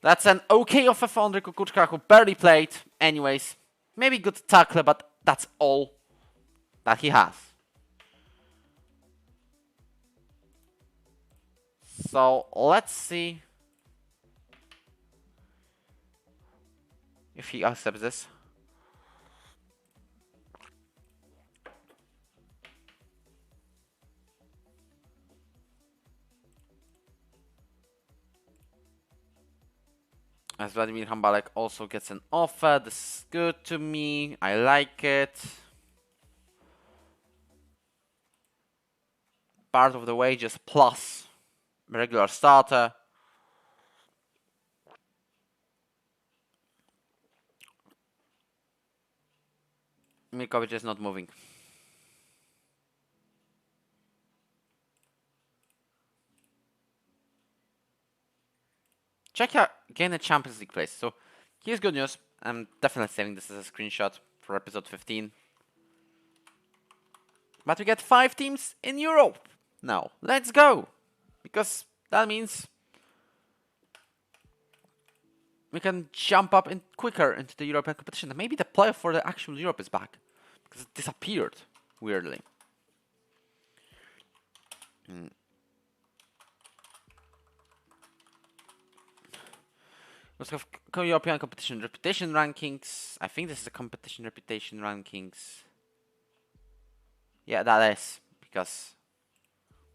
Speaker 1: That's an okay offer for Andrzej Kukuczka, who barely played. Anyways, maybe good tackler, but that's all that he has. So let's see if he accepts this. As Vladimir Hambalek also gets an offer. This is good to me. I like it. Part of the wages plus regular starter. Mirkovic is not moving. Czechia gained a Champions League place. So here's good news. I'm definitely saving this as a screenshot for episode 15. But we get 5 teams in Europe now. Let's go! Because that means we can jump up quicker into the European competition. And maybe the playoff for the actual Europe is back. Because it disappeared, weirdly. Let's have European competition reputation rankings. I think this is a competition reputation rankings. Yeah, that is. Because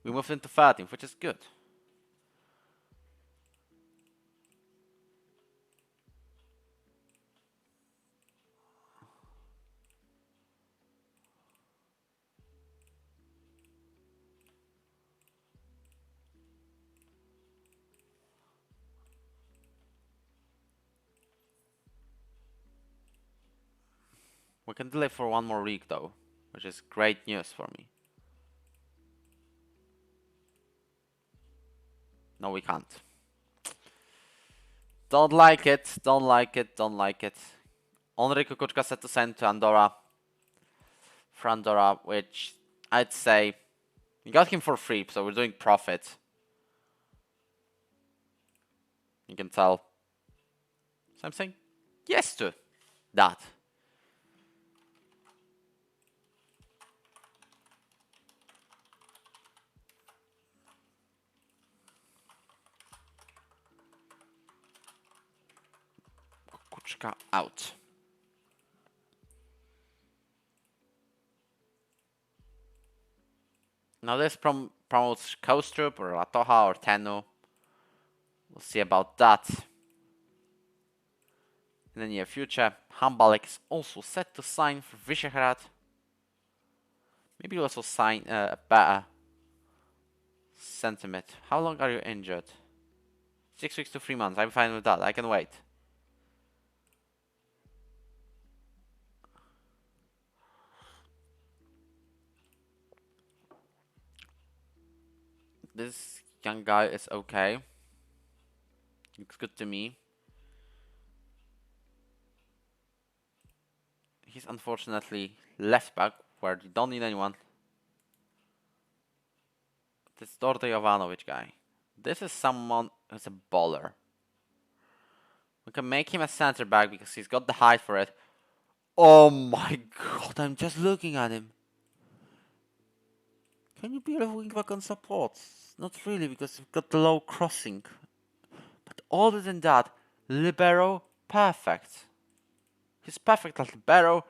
Speaker 1: we moved into 13th, which is good. We can delay for 1 more week though, which is great news for me. No, we can't. Don't like it, don't like it, don't like it. Only Kukuczka said to send to Andorra. For Andorra, which I'd say we got him for free, so we're doing profit. You can tell. So I'm saying yes to that. Kukuczka out. Now this promotes Kostrup or Latoha or Tenu. We'll see about that in the near future. Hambalek is also set to sign for Visegrad. Maybe he'll also sign a better sentiment. How long are you injured? 6 weeks to 3 months. I'm fine with that. I can wait. This young guy is okay. Looks good to me. He's unfortunately left back where you don't need anyone. This Dorte Jovanovic guy. This is someone who's a baller. We can make him a center back because he's got the height for it. Oh my god, I'm just looking at him. Can you be a wing back on support? Not really, because you've got the low crossing. But other than that, libero, perfect. He's perfect at libero.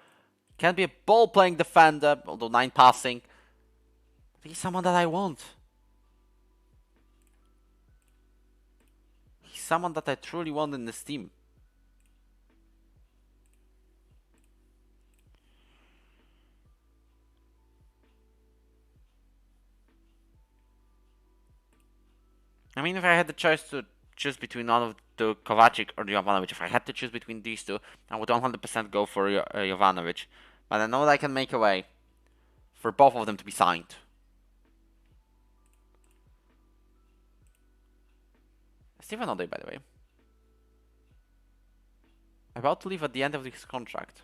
Speaker 1: Can be a ball-playing defender, although 9 passing. But he's someone that I want. He's someone that I truly want in this team. I mean, if I had the choice to choose between one of the Kovacic or Jovanovic, if I had to choose between these two, I would 100% go for Jovanovic. But I know that I can make a way for both of them to be signed. Steven O'Day, by the way, about to leave at the end of his contract.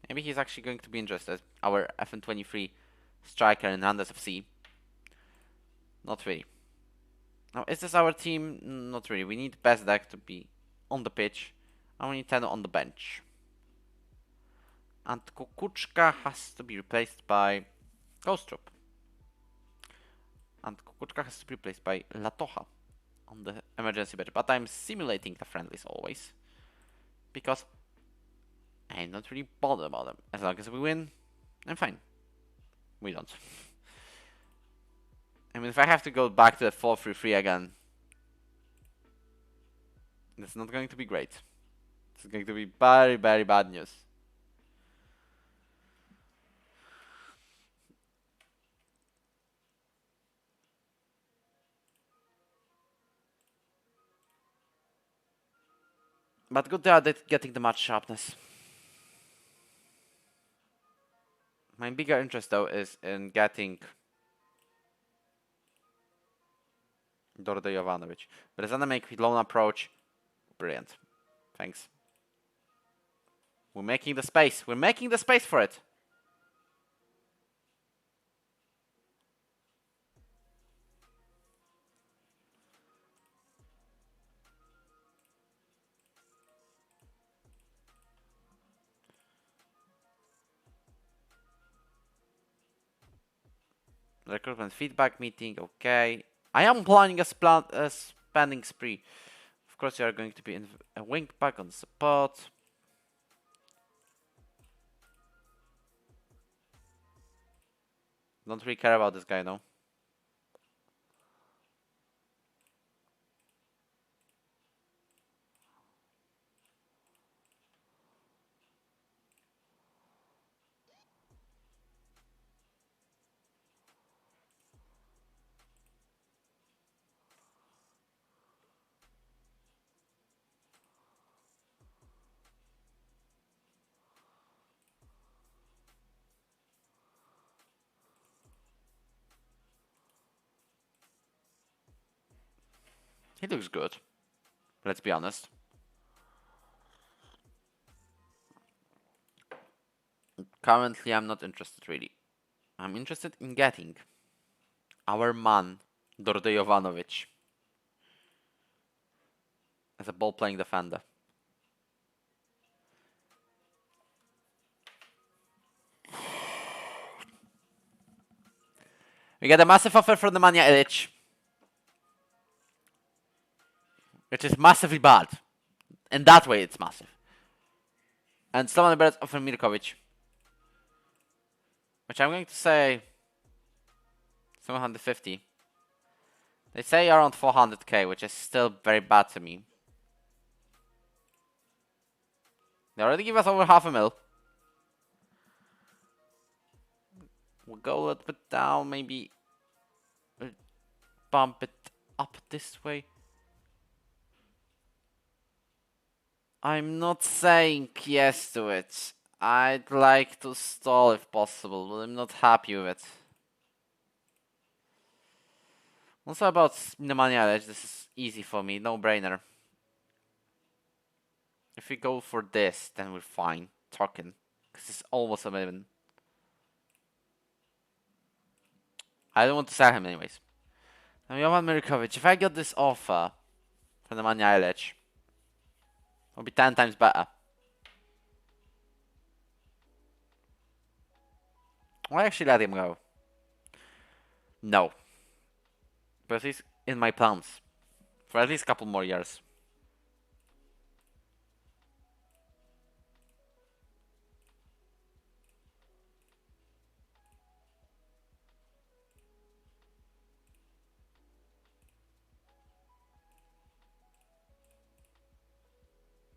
Speaker 1: Maybe he's actually going to be interested. Our FM23 striker in Andes FC. Not really. Now, is this our team? Not really. We need best deck to be on the pitch, and we need Teno on the bench. And Kukuczka has to be replaced by Kostrup. And Kukuczka has to be replaced by Latoha on the emergency bench. But I'm simulating the friendlies always, because I'm not really bothered about them. As long as we win, I'm fine. We don't. I mean, if I have to go back to the 4-3-3 again, that's not going to be great. It's going to be very, very bad news. But good they are getting the match sharpness. My bigger interest, though, is in getting Dorte Jovanovic. But it's gonna make lone approach. Brilliant. Thanks. We're making the space. We're making the space for it. Recruitment feedback meeting, okay. I am planning a spending spree. Of course, you are going to be in a wing back on support. Don't really care about this guy, though. He looks good. Let's be honest. Currently, I'm not interested, really. I'm interested in getting our man, Dorde Jovanovic, as a ball-playing defender. We get a massive offer from the Nemanja Ilic, which is massively bad. In that way, it's massive. And Slovan Liberec offer Mirkovic, which I'm going to say 750. They say around 400k, which is still very bad to me. They already give us over half a mil. We'll go a little bit down, maybe bump it up this way. I'm not saying yes to it. I'd like to stall if possible, but I'm not happy with it. Also about Nemanja Ilic, this is easy for me, no brainer. If we go for this, then we're fine talking, because it's almost a million. I don't want to sell him anyways. And Jovan Mirkovic, if I got this offer from Nemanja Ilic, it'll be 10 times better. Why actually let him go? No. But he's in my plans for at least a couple more years.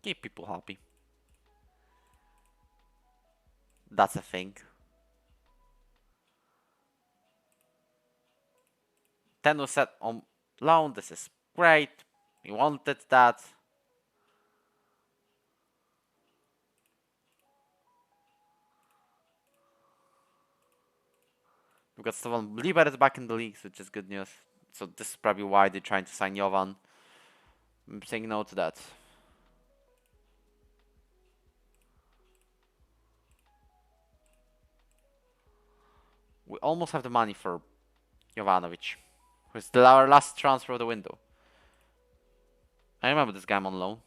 Speaker 1: Keep people happy. That's a thing. 10 was set on loan. This is great. We wanted that. We've got Slovan Liberec back in the leagues, which is good news. So this is probably why they're trying to sign Jovan. I'm saying no to that. We almost have the money for Jovanovic, who's our last transfer of the window. I remember this guy on loan.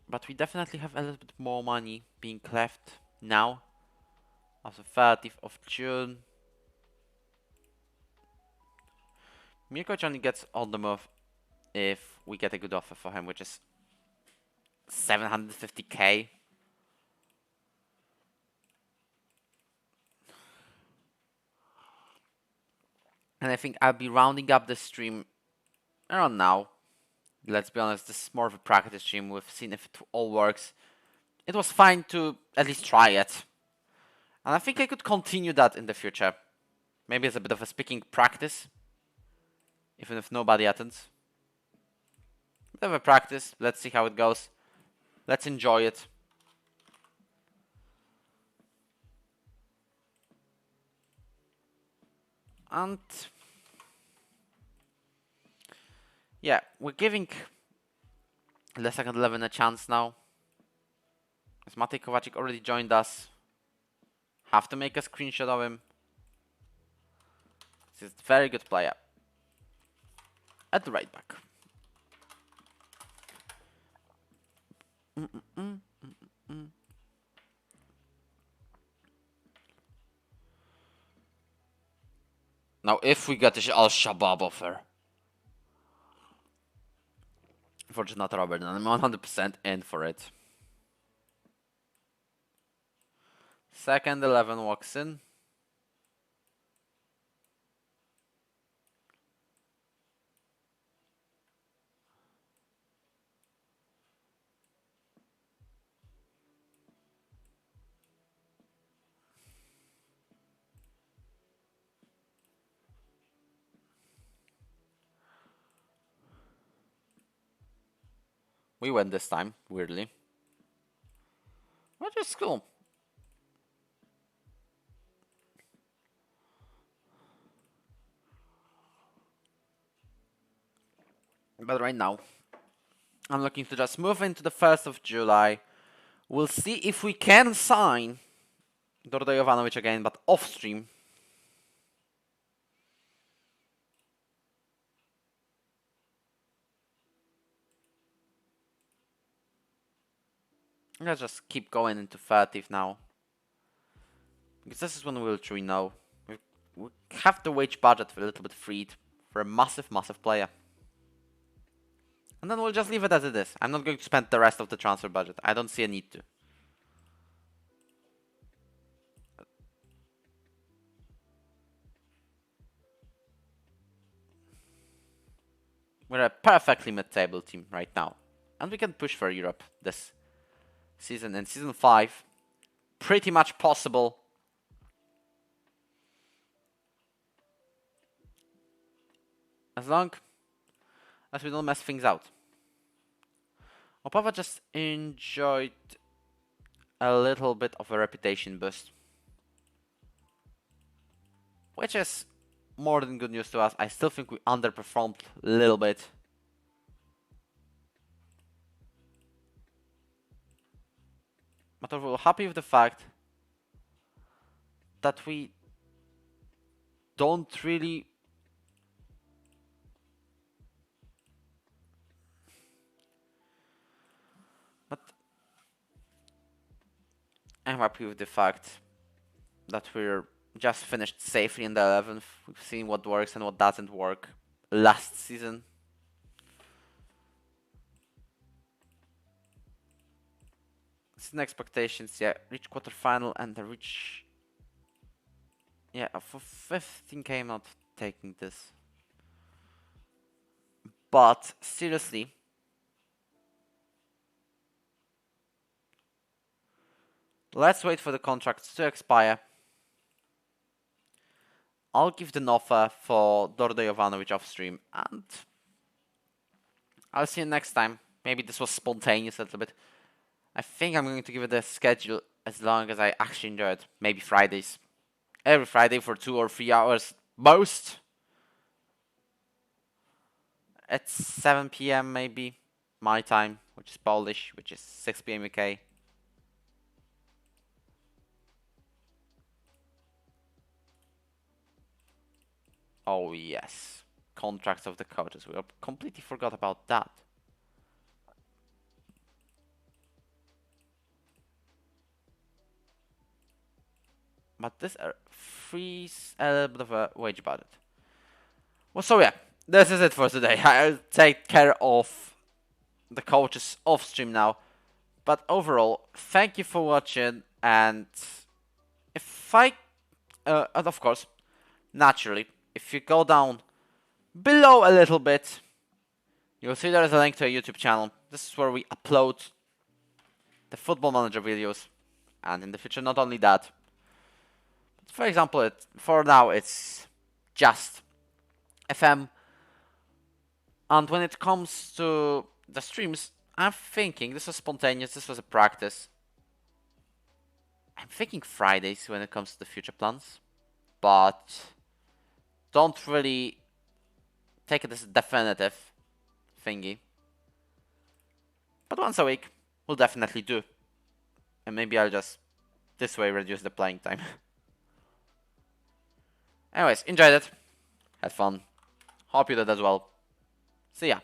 Speaker 1: But we definitely have a little bit more money being left now, as the 30th of June. Mirkovic only gets on the move if we get a good offer for him, which is 750k. And I think I'll be rounding up the stream around now. Let's be honest, this is more of a practice stream. We've seen if it all works. It was fine to at least try it. And I think I could continue that in the future. Maybe it's a bit of a speaking practice, even if nobody attends. Bit of a practice. Let's see how it goes. Let's enjoy it. And yeah, we're giving the second 11 a chance now. As Matej Kovacic already joined us. Have to make a screenshot of him. He's a very good player. at the right back. Now, if we get the Al-Shabaab offer for Jonathan Robert, then I'm 100% in for it. Second 11 walks in. We win this time, weirdly. Which is cool. But right now, I'm looking to just move into the 1st of July. We'll see if we can sign Dordo Jovanovic again, but off stream. Let's just keep going into 30th now. Because this is when we'll truly know. We have the wage budget a little bit freed for a massive, massive player. And then we'll just leave it as it is. I'm not going to spend the rest of the transfer budget. I don't see a need to. We're a perfectly mid-table team right now. And we can push for Europe this season. In Season 5, pretty much possible. As long as we don't mess things out. Opava just enjoyed a little bit of a reputation boost. Which is more than good news to us. I still think we underperformed a little bit. But we're happy with the fact that we don't really I'm happy with the fact that we're just finished safely in the 11th. We've seen what works and what doesn't work last season. Season expectations, yeah, reach quarterfinal and the reach. Yeah, for 15k I'm not taking this. But seriously, let's wait for the contracts to expire. I'll give the offer for Dordo Jovanovic off stream, and I'll see you next time. Maybe this was spontaneous a little bit. I think I'm going to give it a schedule as long as I actually enjoy it. Maybe Fridays. Every Friday for 2 or 3 hours most. At 7 p.m. maybe, my time, which is Polish, which is 6 p.m. UK. Oh yes, contracts of the coaches. We completely forgot about that. But this frees a little bit of a wage budget. Well, so yeah, this is it for today. I'll take care of the coaches off stream now. But overall, thank you for watching. And if and of course, naturally, if you go down below a little bit, you'll see there is a link to a YouTube channel. This is where we upload the Football Manager videos. And in the future, not only that. But for example, for now, it's just FM. And when it comes to the streams, I'm thinking, this was spontaneous, this was a practice. I'm thinking Fridays when it comes to the future plans. But don't really take it as a definitive thingy. But once a week, we'll definitely do. And maybe I'll just, this way, reduce the playing time. Anyways, enjoyed it. Had fun. Hope you did as well. See ya.